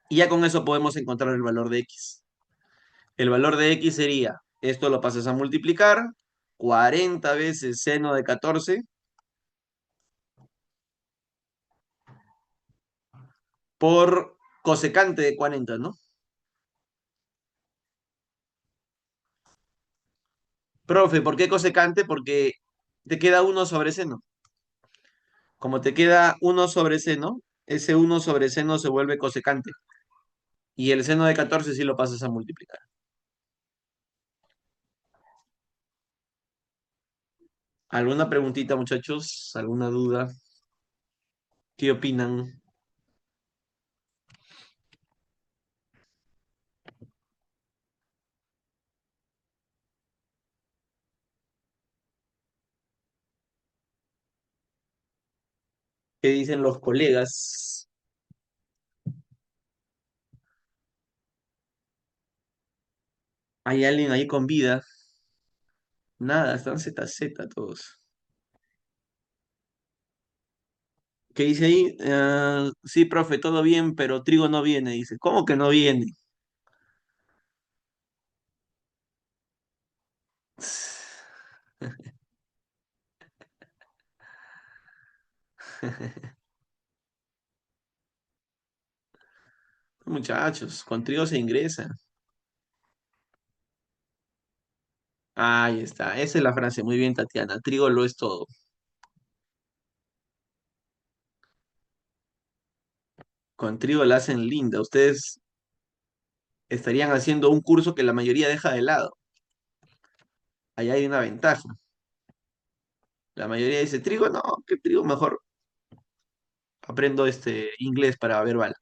Y ya con eso podemos encontrar el valor de x. El valor de x sería, esto lo pasas a multiplicar, 40 veces seno de 14 por cosecante de 40, ¿no? Profe, ¿por qué cosecante? Porque te queda uno sobre seno. Como te queda uno sobre seno, ese uno sobre seno se vuelve cosecante. Y el seno de 14 sí lo pasas a multiplicar. ¿Alguna preguntita, muchachos? ¿Alguna duda? ¿Qué opinan? ¿Qué dicen los colegas? ¿Hay alguien ahí con vida? Nada, están ZZ todos. ¿Qué dice ahí? Sí, profe, todo bien, pero trigo no viene. Dice, ¿cómo que no viene? Muchachos, con trigo se ingresa. Ahí está, esa es la frase. Muy bien, Tatiana. Trigo lo es todo. Con trigo la hacen linda. Ustedes estarían haciendo un curso que la mayoría deja de lado. Allá hay una ventaja. La mayoría dice, trigo, no, ¿qué trigo? Mejor aprendo este inglés para verbal.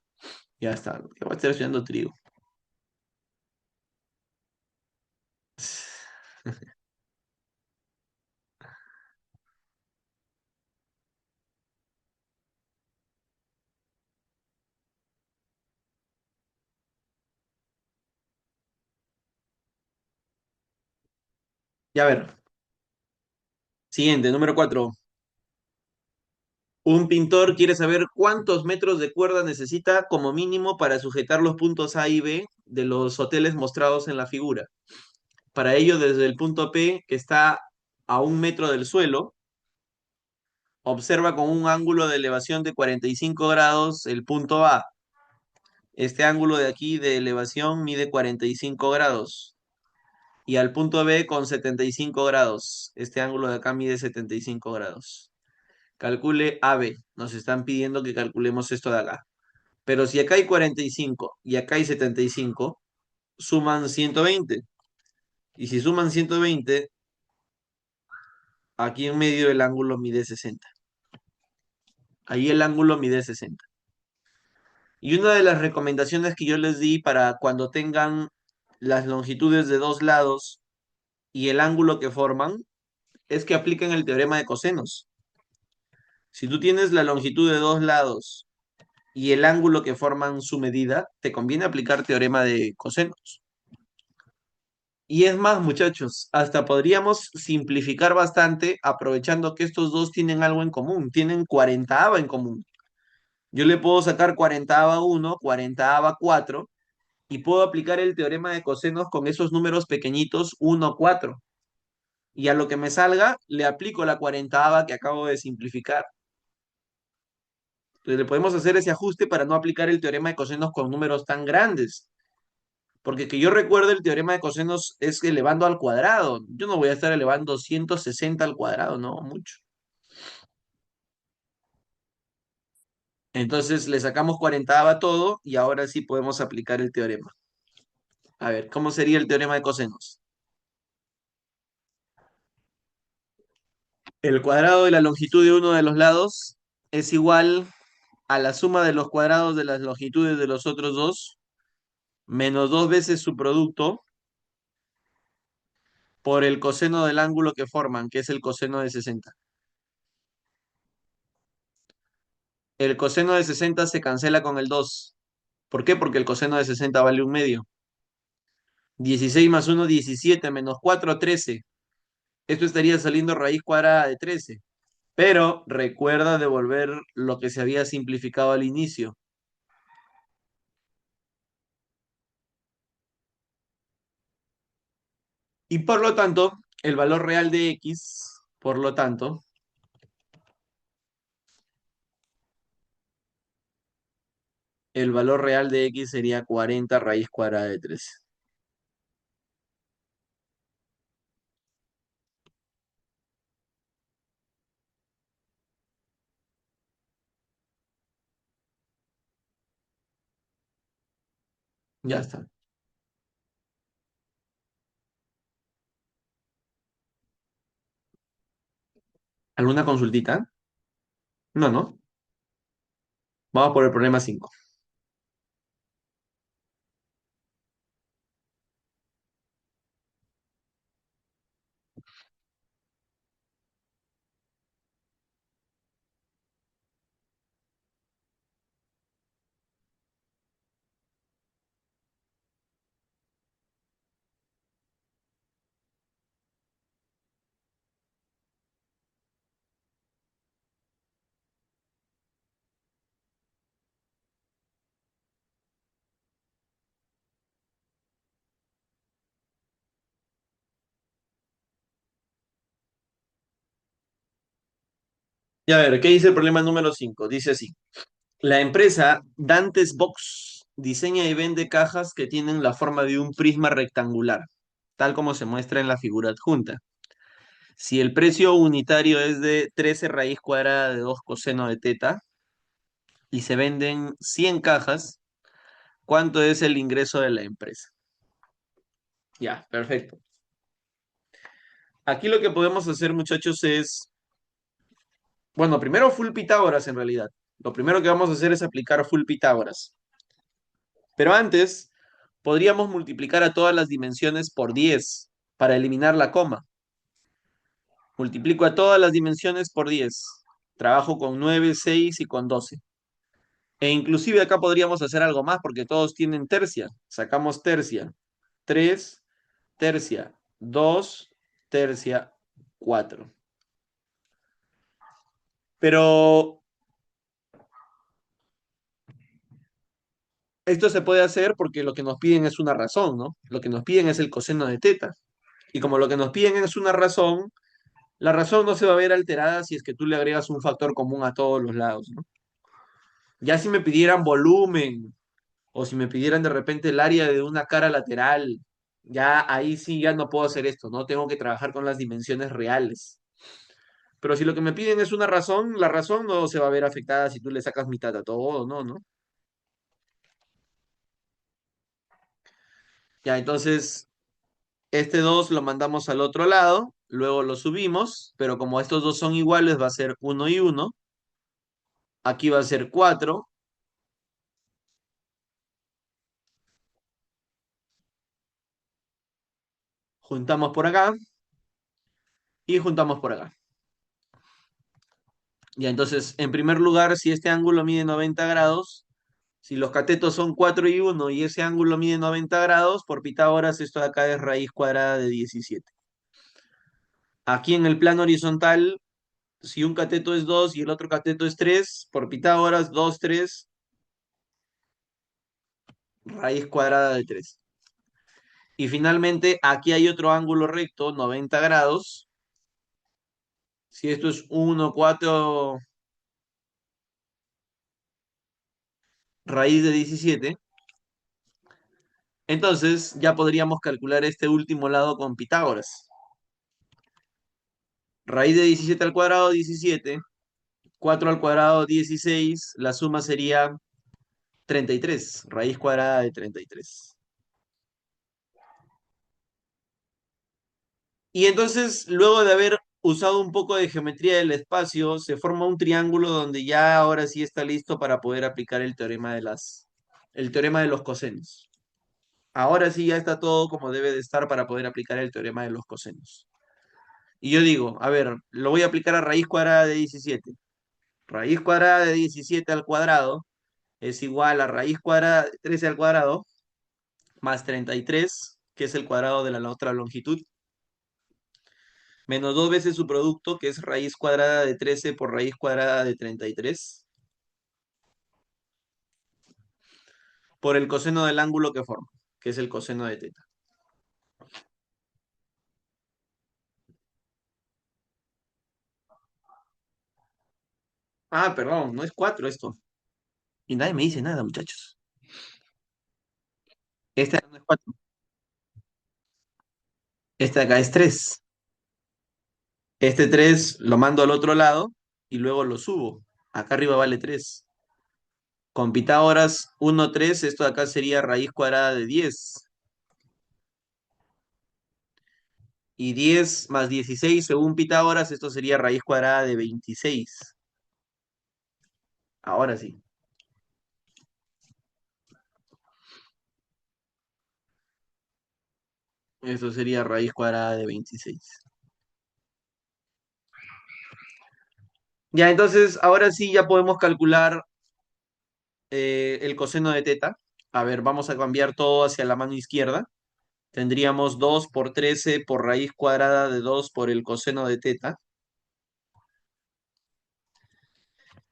Ya está. Ya voy a estar estudiando trigo. Ya a ver. Siguiente, número 4. Un pintor quiere saber cuántos metros de cuerda necesita como mínimo para sujetar los puntos A y B de los hoteles mostrados en la figura. Para ello, desde el punto P, que está a 1 metro del suelo, observa con un ángulo de elevación de 45 grados el punto A. Este ángulo de aquí de elevación mide 45 grados. Y al punto B con 75 grados. Este ángulo de acá mide 75 grados. Calcule AB. Nos están pidiendo que calculemos esto de acá. Pero si acá hay 45 y acá hay 75, suman 120. Y si suman 120, aquí en medio el ángulo mide 60. Ahí el ángulo mide 60. Y una de las recomendaciones que yo les di para cuando tengan las longitudes de dos lados y el ángulo que forman, es que aplican el teorema de cosenos. Si tú tienes la longitud de dos lados y el ángulo que forman su medida, te conviene aplicar teorema de cosenos. Y es más, muchachos, hasta podríamos simplificar bastante aprovechando que estos dos tienen algo en común, tienen 40ava en común. Yo le puedo sacar 40ava 1, 40ava 4 y puedo aplicar el teorema de cosenos con esos números pequeñitos 1, 4. Y a lo que me salga, le aplico la 40ava que acabo de simplificar. Entonces le podemos hacer ese ajuste para no aplicar el teorema de cosenos con números tan grandes. Porque que yo recuerde el teorema de cosenos es elevando al cuadrado. Yo no voy a estar elevando 160 al cuadrado, no, mucho. Entonces le sacamos 40 a todo y ahora sí podemos aplicar el teorema. A ver, ¿cómo sería el teorema de cosenos? El cuadrado de la longitud de uno de los lados es igual a la suma de los cuadrados de las longitudes de los otros dos, menos dos veces su producto por el coseno del ángulo que forman, que es el coseno de 60. El coseno de 60 se cancela con el 2. ¿Por qué? Porque el coseno de 60 vale un medio. 16 más uno, 17, menos 4, 13. Esto estaría saliendo raíz cuadrada de 13. Pero recuerda devolver lo que se había simplificado al inicio. Y por lo tanto, el valor real de x, por lo tanto, el valor real de x sería 40 raíz cuadrada de 13. Ya está. ¿Alguna consultita? No, no. Vamos por el problema 5. Ya a ver, ¿qué dice el problema número 5? Dice así. La empresa Dantes Box diseña y vende cajas que tienen la forma de un prisma rectangular, tal como se muestra en la figura adjunta. Si el precio unitario es de 13 raíz cuadrada de 2 coseno de teta y se venden 100 cajas, ¿cuánto es el ingreso de la empresa? Ya, perfecto. Aquí lo que podemos hacer, muchachos, es, bueno, primero full Pitágoras en realidad. Lo primero que vamos a hacer es aplicar full Pitágoras. Pero antes, podríamos multiplicar a todas las dimensiones por 10 para eliminar la coma. Multiplico a todas las dimensiones por 10. Trabajo con 9, 6 y con 12. E inclusive acá podríamos hacer algo más porque todos tienen tercia. Sacamos tercia. 3, tercia, 2, tercia, 4. Pero esto se puede hacer porque lo que nos piden es una razón, ¿no? Lo que nos piden es el coseno de teta. Y como lo que nos piden es una razón, la razón no se va a ver alterada si es que tú le agregas un factor común a todos los lados, ¿no? Ya si me pidieran volumen o si me pidieran de repente el área de una cara lateral, ya ahí sí ya no puedo hacer esto, ¿no? Tengo que trabajar con las dimensiones reales. Pero si lo que me piden es una razón, la razón no se va a ver afectada si tú le sacas mitad a todo, ¿no? ¿No? Ya, entonces, este 2 lo mandamos al otro lado, luego lo subimos, pero como estos dos son iguales, va a ser uno y uno. Aquí va a ser 4. Juntamos por acá y juntamos por acá. Ya, entonces, en primer lugar, si este ángulo mide 90 grados, si los catetos son 4 y 1 y ese ángulo mide 90 grados, por Pitágoras esto de acá es raíz cuadrada de 17. Aquí en el plano horizontal, si un cateto es 2 y el otro cateto es 3, por Pitágoras 2 3 raíz cuadrada de 3. Y finalmente, aquí hay otro ángulo recto, 90 grados. Si esto es 1 4 raíz de 17, entonces ya podríamos calcular este último lado con Pitágoras. Raíz de 17 al cuadrado, 17. 4 al cuadrado, 16. La suma sería 33. Raíz cuadrada de 33. Y entonces, luego de haber usado un poco de geometría del espacio, se forma un triángulo donde ya ahora sí está listo para poder aplicar el teorema de los cosenos. Ahora sí ya está todo como debe de estar para poder aplicar el teorema de los cosenos. Y yo digo, a ver, lo voy a aplicar a raíz cuadrada de 17. Raíz cuadrada de 17 al cuadrado es igual a raíz cuadrada de 13 al cuadrado más 33, que es el cuadrado de la otra longitud, menos dos veces su producto, que es raíz cuadrada de 13 por raíz cuadrada de 33, por el coseno del ángulo que forma, que es el coseno de teta. Ah, perdón, no es 4 esto. Y nadie me dice nada, muchachos. Este acá no es 4. Este acá es 3. Este 3 lo mando al otro lado y luego lo subo. Acá arriba vale 3. Con Pitágoras 1 3, esto de acá sería raíz cuadrada de 10. Y 10 más 16, según Pitágoras, esto sería raíz cuadrada de 26. Ahora sí, esto sería raíz cuadrada de 26. Ya, entonces, ahora sí ya podemos calcular el coseno de teta. A ver, vamos a cambiar todo hacia la mano izquierda. Tendríamos 2 por 13 por raíz cuadrada de 2 por el coseno de teta.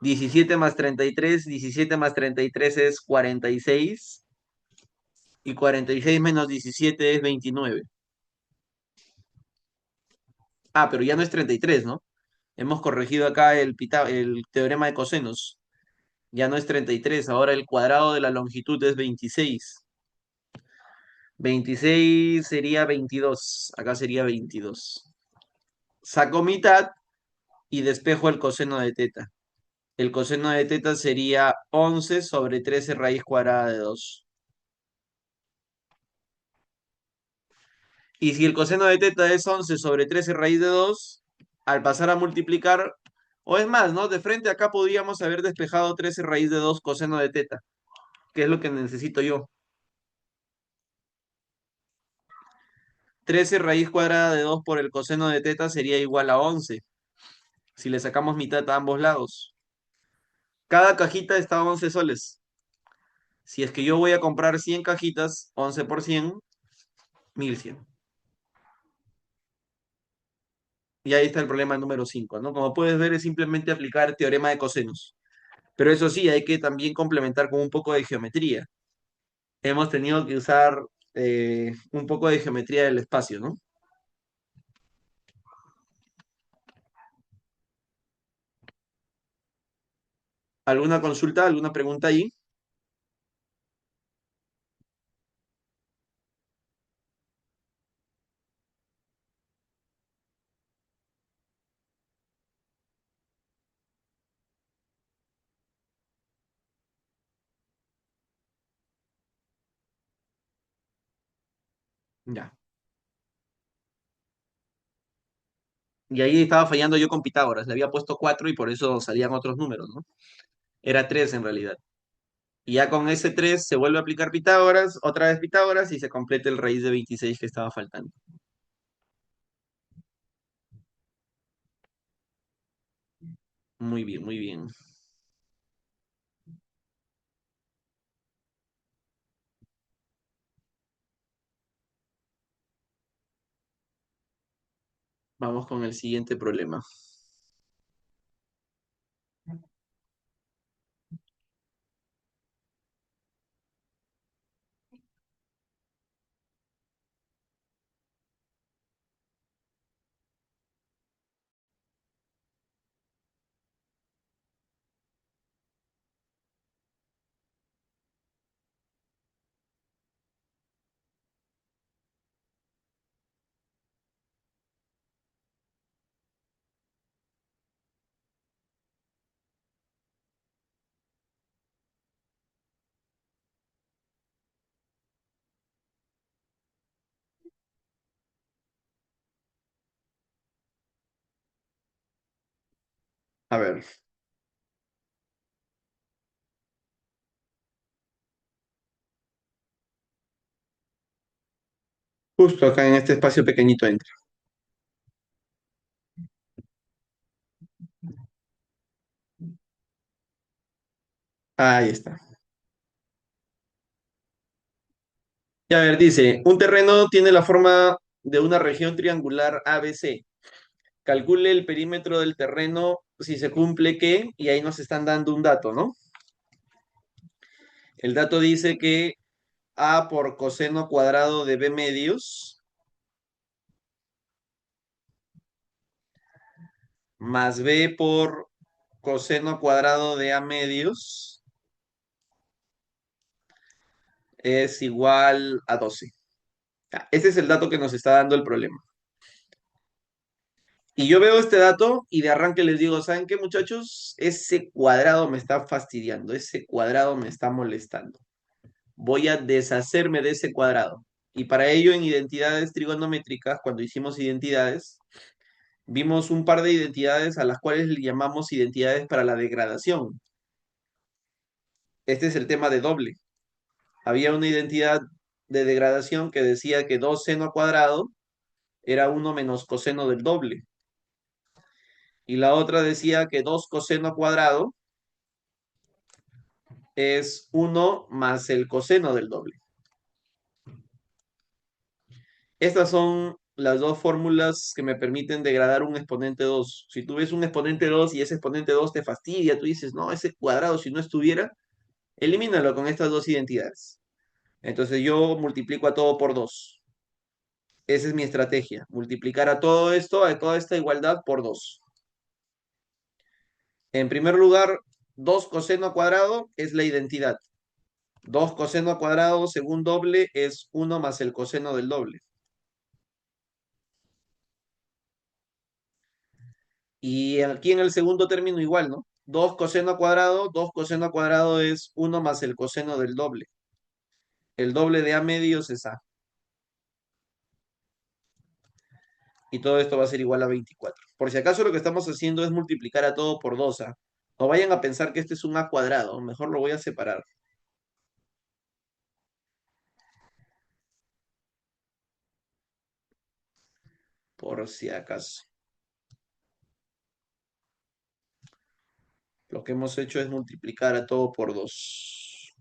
17 más 33, 17 más 33 es 46. Y 46 menos 17 es 29. Ah, pero ya no es 33, ¿no? Hemos corregido acá el teorema de cosenos. Ya no es 33, ahora el cuadrado de la longitud es 26. 26 sería 22. Acá sería 22. Saco mitad y despejo el coseno de teta. El coseno de teta sería 11 sobre 13 raíz cuadrada de 2. Y si el coseno de teta es 11 sobre 13 raíz de 2, al pasar a multiplicar, o es más, ¿no? De frente acá podríamos haber despejado 13 raíz de 2 coseno de teta, que es lo que necesito yo. 13 raíz cuadrada de 2 por el coseno de teta sería igual a 11, si le sacamos mitad a ambos lados. Cada cajita está a 11 soles. Si es que yo voy a comprar 100 cajitas, 11 por 100, 1100. Y ahí está el problema número 5, ¿no? Como puedes ver, es simplemente aplicar teorema de cosenos. Pero eso sí, hay que también complementar con un poco de geometría. Hemos tenido que usar un poco de geometría del espacio, ¿no? ¿Alguna consulta, alguna pregunta ahí? Ya. Y ahí estaba fallando yo con Pitágoras. Le había puesto 4 y por eso salían otros números, ¿no? Era 3 en realidad. Y ya con ese 3 se vuelve a aplicar Pitágoras, otra vez Pitágoras y se completa el raíz de 26 que estaba faltando. Muy bien, muy bien. Vamos con el siguiente problema. A ver, justo acá en este espacio pequeñito entra. Ahí está. Y a ver, dice, un terreno tiene la forma de una región triangular ABC. Calcule el perímetro del terreno si se cumple que, y ahí nos están dando un dato, ¿no? El dato dice que A por coseno cuadrado de B medios más B por coseno cuadrado de A medios es igual a 12. Ese es el dato que nos está dando el problema. Y yo veo este dato y de arranque les digo, ¿saben qué, muchachos? Ese cuadrado me está fastidiando, ese cuadrado me está molestando. Voy a deshacerme de ese cuadrado. Y para ello, en identidades trigonométricas, cuando hicimos identidades, vimos un par de identidades a las cuales le llamamos identidades para la degradación. Este es el tema de doble. Había una identidad de degradación que decía que 2 seno cuadrado era uno menos coseno del doble. Y la otra decía que 2 coseno cuadrado es uno más el coseno del doble. Estas son las dos fórmulas que me permiten degradar un exponente 2. Si tú ves un exponente 2 y ese exponente 2 te fastidia, tú dices, no, ese cuadrado si no estuviera, elimínalo con estas dos identidades. Entonces yo multiplico a todo por 2. Esa es mi estrategia, multiplicar a todo esto, a toda esta igualdad por 2. En primer lugar, 2 coseno cuadrado es la identidad. 2 coseno cuadrado según doble es uno más el coseno del doble. Y aquí en el segundo término igual, ¿no? 2 coseno cuadrado es uno más el coseno del doble. El doble de A medios es A. Y todo esto va a ser igual a 24. Por si acaso lo que estamos haciendo es multiplicar a todo por 2, ¿ah? No vayan a pensar que este es un A cuadrado, mejor lo voy a separar, por si acaso. Lo que hemos hecho es multiplicar a todo por 2.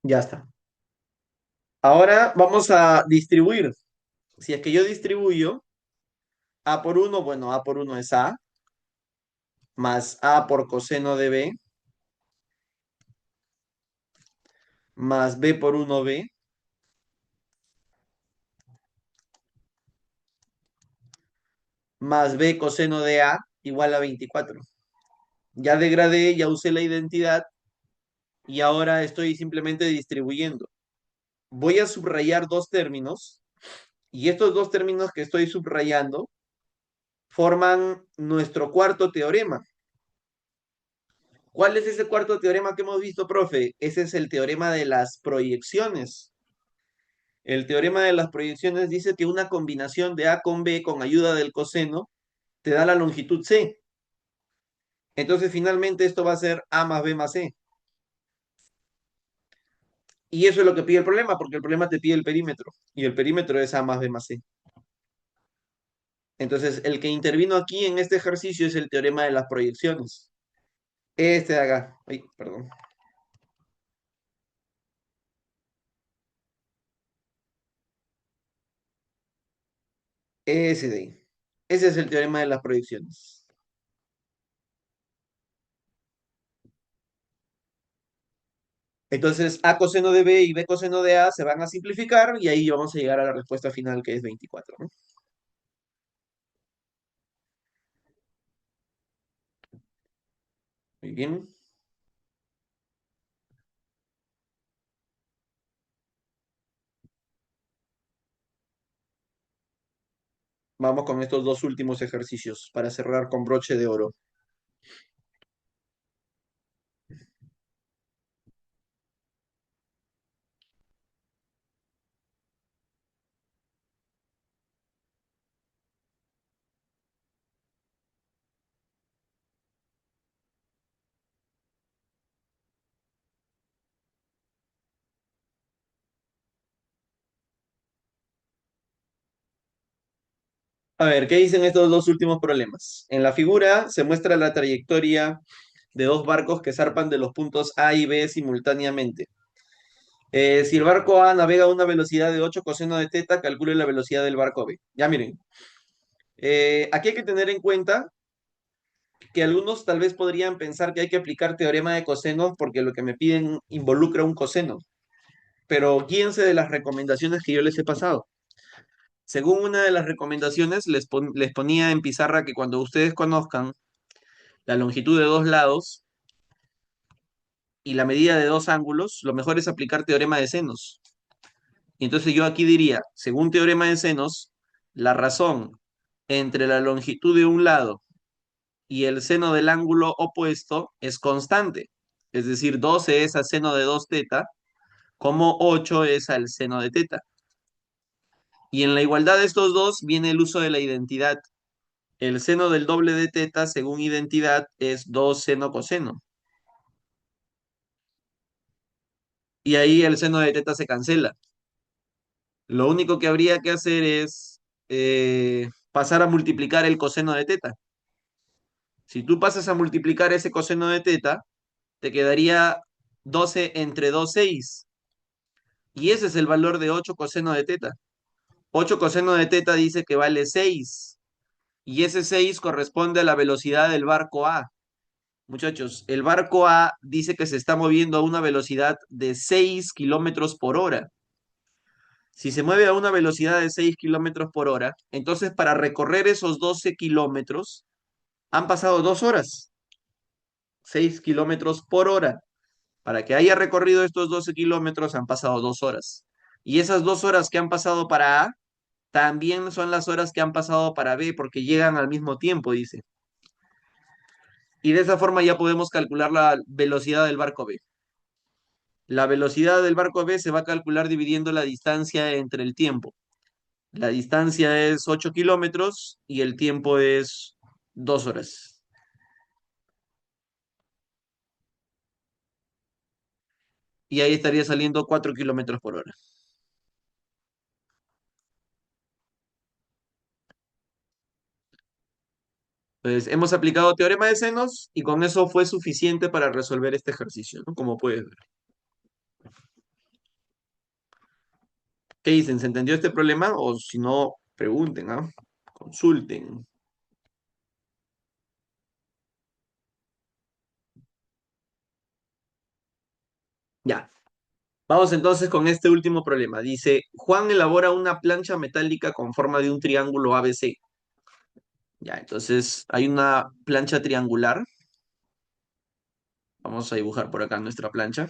Ya está. Ahora vamos a distribuir. Si es que yo distribuyo A por uno, bueno, A por uno es A, más A por coseno de B, más B por uno B, más B coseno de A, igual a 24. Ya degradé, ya usé la identidad y ahora estoy simplemente distribuyendo. Voy a subrayar dos términos y estos dos términos que estoy subrayando forman nuestro cuarto teorema. ¿Cuál es ese cuarto teorema que hemos visto, profe? Ese es el teorema de las proyecciones. El teorema de las proyecciones dice que una combinación de A con B con ayuda del coseno te da la longitud C. Entonces, finalmente, esto va a ser A más B más C. Y eso es lo que pide el problema, porque el problema te pide el perímetro. Y el perímetro es A más B más C. Entonces, el que intervino aquí en este ejercicio es el teorema de las proyecciones. Este de acá. Ay, perdón. Ese de ahí. Ese es el teorema de las proyecciones. Entonces, A coseno de B y B coseno de A se van a simplificar y ahí vamos a llegar a la respuesta final que es 24, ¿no? Muy bien. Vamos con estos dos últimos ejercicios para cerrar con broche de oro. A ver, ¿qué dicen estos dos últimos problemas? En la figura se muestra la trayectoria de dos barcos que zarpan de los puntos A y B simultáneamente. Si el barco A navega a una velocidad de 8 coseno de teta, calcule la velocidad del barco B. Ya miren, aquí hay que tener en cuenta que algunos tal vez podrían pensar que hay que aplicar teorema de cosenos porque lo que me piden involucra un coseno. Pero guíense de las recomendaciones que yo les he pasado. Según una de las recomendaciones, les ponía en pizarra que cuando ustedes conozcan la longitud de dos lados y la medida de dos ángulos, lo mejor es aplicar teorema de senos. Y entonces yo aquí diría, según teorema de senos, la razón entre la longitud de un lado y el seno del ángulo opuesto es constante. Es decir, 12 es a seno de 2 teta, como 8 es al seno de teta. Y en la igualdad de estos dos viene el uso de la identidad. El seno del doble de teta, según identidad, es 2 seno coseno. Y ahí el seno de teta se cancela. Lo único que habría que hacer es pasar a multiplicar el coseno de teta. Si tú pasas a multiplicar ese coseno de teta, te quedaría 12 entre 2 6. Y ese es el valor de 8 coseno de teta. 8 coseno de teta dice que vale 6. Y ese 6 corresponde a la velocidad del barco A. Muchachos, el barco A dice que se está moviendo a una velocidad de 6 kilómetros por hora. Si se mueve a una velocidad de 6 kilómetros por hora, entonces para recorrer esos 12 kilómetros han pasado 2 horas. 6 kilómetros por hora. Para que haya recorrido estos 12 kilómetros han pasado 2 horas. Y esas 2 horas que han pasado para A también son las horas que han pasado para B porque llegan al mismo tiempo, dice. Y de esa forma ya podemos calcular la velocidad del barco B. La velocidad del barco B se va a calcular dividiendo la distancia entre el tiempo. La distancia es 8 kilómetros y el tiempo es 2 horas. Y ahí estaría saliendo 4 kilómetros por hora. Pues hemos aplicado teorema de senos y con eso fue suficiente para resolver este ejercicio, ¿no? Como puedes ver. ¿Qué dicen? ¿Se entendió este problema? O si no, pregunten, ¿ah? Consulten. Ya. Vamos entonces con este último problema. Dice, Juan elabora una plancha metálica con forma de un triángulo ABC. Ya, entonces hay una plancha triangular. Vamos a dibujar por acá nuestra plancha.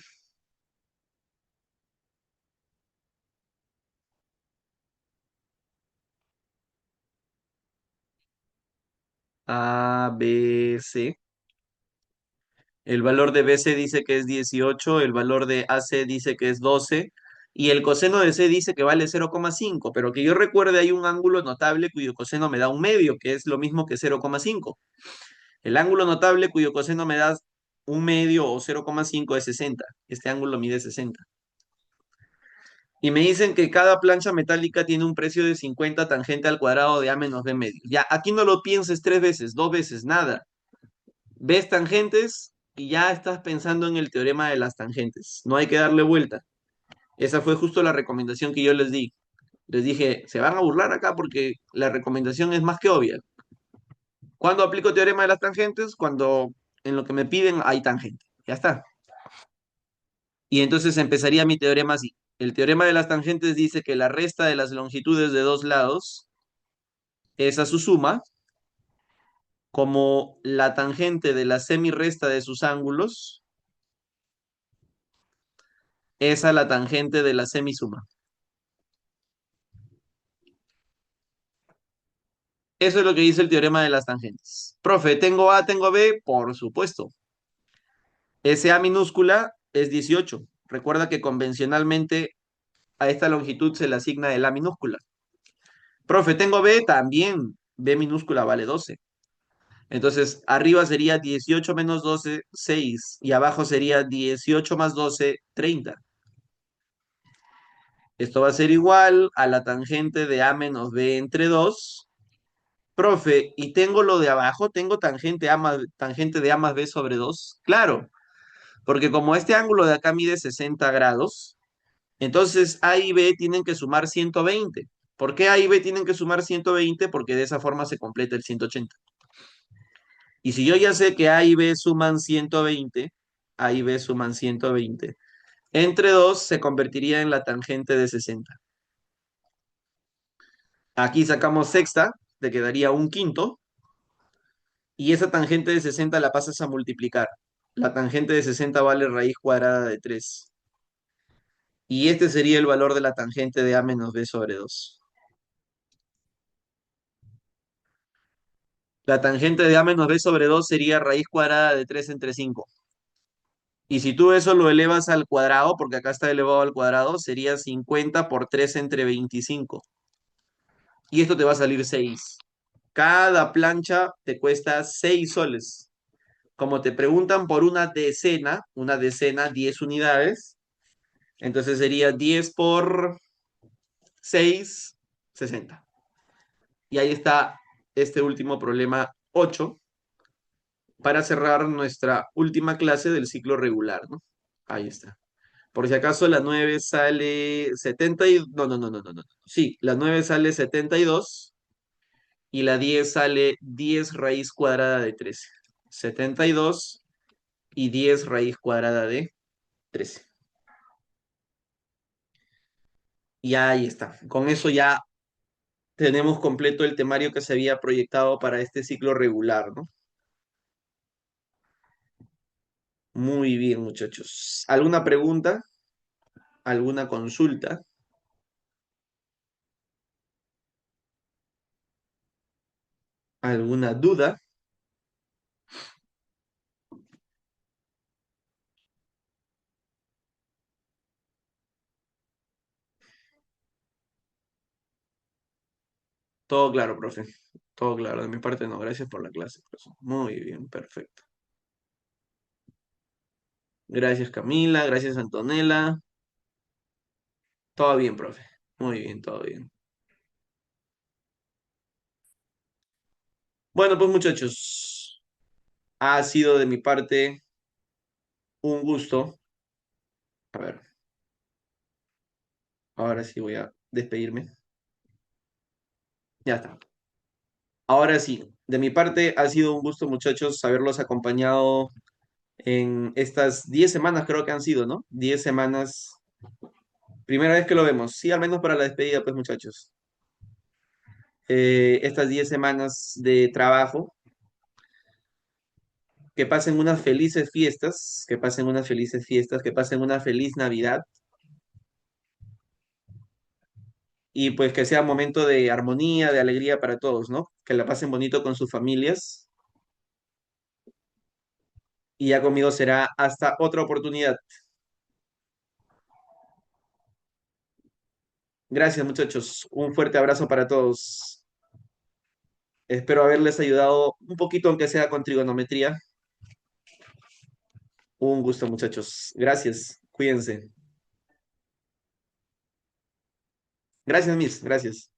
A, B, C. El valor de BC dice que es 18, el valor de AC dice que es 12 y el coseno de C dice que vale 0,5, pero que yo recuerde hay un ángulo notable cuyo coseno me da un medio, que es lo mismo que 0,5. El ángulo notable cuyo coseno me da un medio o 0,5 es 60. Este ángulo mide 60. Y me dicen que cada plancha metálica tiene un precio de 50 tangente al cuadrado de A menos B medio. Ya, aquí no lo pienses tres veces, dos veces, nada. Ves tangentes y ya estás pensando en el teorema de las tangentes. No hay que darle vuelta. Esa fue justo la recomendación que yo les di. Les dije, se van a burlar acá porque la recomendación es más que obvia. ¿Cuándo aplico teorema de las tangentes? Cuando en lo que me piden hay tangente. Ya está. Y entonces empezaría mi teorema así. El teorema de las tangentes dice que la resta de las longitudes de dos lados es a su suma, como la tangente de la semirresta de sus ángulos es a la tangente de la semisuma. Eso es lo que dice el teorema de las tangentes. Profe, ¿tengo A, tengo B? Por supuesto. Ese A minúscula es 18. Recuerda que convencionalmente a esta longitud se le asigna el A minúscula. Profe, ¿tengo B? También. B minúscula vale 12. Entonces, arriba sería 18 menos 12, 6. Y abajo sería 18 más 12, 30. Esto va a ser igual a la tangente de A menos B entre 2. Profe, ¿y tengo lo de abajo? ¿Tengo tangente de A más B sobre 2? Claro, porque como este ángulo de acá mide 60 grados, entonces A y B tienen que sumar 120. ¿Por qué A y B tienen que sumar 120? Porque de esa forma se completa el 180. Y si yo ya sé que A y B suman 120, A y B suman 120, entre 2 se convertiría en la tangente de 60. Aquí sacamos sexta, te quedaría un quinto, y esa tangente de 60 la pasas a multiplicar. La tangente de 60 vale raíz cuadrada de 3. Y este sería el valor de la tangente de A menos B sobre 2. La tangente de A menos B sobre 2 sería raíz cuadrada de 3 entre 5. Y si tú eso lo elevas al cuadrado, porque acá está elevado al cuadrado, sería 50 por 3 entre 25. Y esto te va a salir 6. Cada plancha te cuesta 6 soles. Como te preguntan por una decena, 10 unidades, entonces sería 10 por 6, 60. Y ahí está este último problema 8 para cerrar nuestra última clase del ciclo regular, ¿no? Ahí está. Por si acaso la 9 sale 70 y... No, no, no, no, no, no. Sí, la 9 sale 72 y la 10 sale 10 raíz cuadrada de 13. 72 y 10 raíz cuadrada de 13. Y ahí está. Con eso ya tenemos completo el temario que se había proyectado para este ciclo regular, ¿no? Muy bien, muchachos. ¿Alguna pregunta? ¿Alguna consulta? ¿Alguna duda? Todo claro, profe. Todo claro. De mi parte, no. Gracias por la clase, profesor. Muy bien, perfecto. Gracias, Camila. Gracias, Antonella. Todo bien, profe. Muy bien, todo bien. Bueno, pues muchachos, ha sido de mi parte un gusto. A ver, ahora sí voy a despedirme. Ya está. Ahora sí, de mi parte ha sido un gusto, muchachos, haberlos acompañado en estas 10 semanas, creo que han sido, ¿no? 10 semanas. Primera vez que lo vemos. Sí, al menos para la despedida, pues, muchachos. Estas 10 semanas de trabajo. Que pasen unas felices fiestas, que pasen unas felices fiestas, que pasen una feliz Navidad y pues que sea momento de armonía, de alegría para todos, ¿no? Que la pasen bonito con sus familias y ya conmigo será hasta otra oportunidad. Gracias, muchachos. Un fuerte abrazo para todos. Espero haberles ayudado un poquito, aunque sea con trigonometría. Un gusto, muchachos. Gracias. Cuídense. Gracias, Miss, gracias.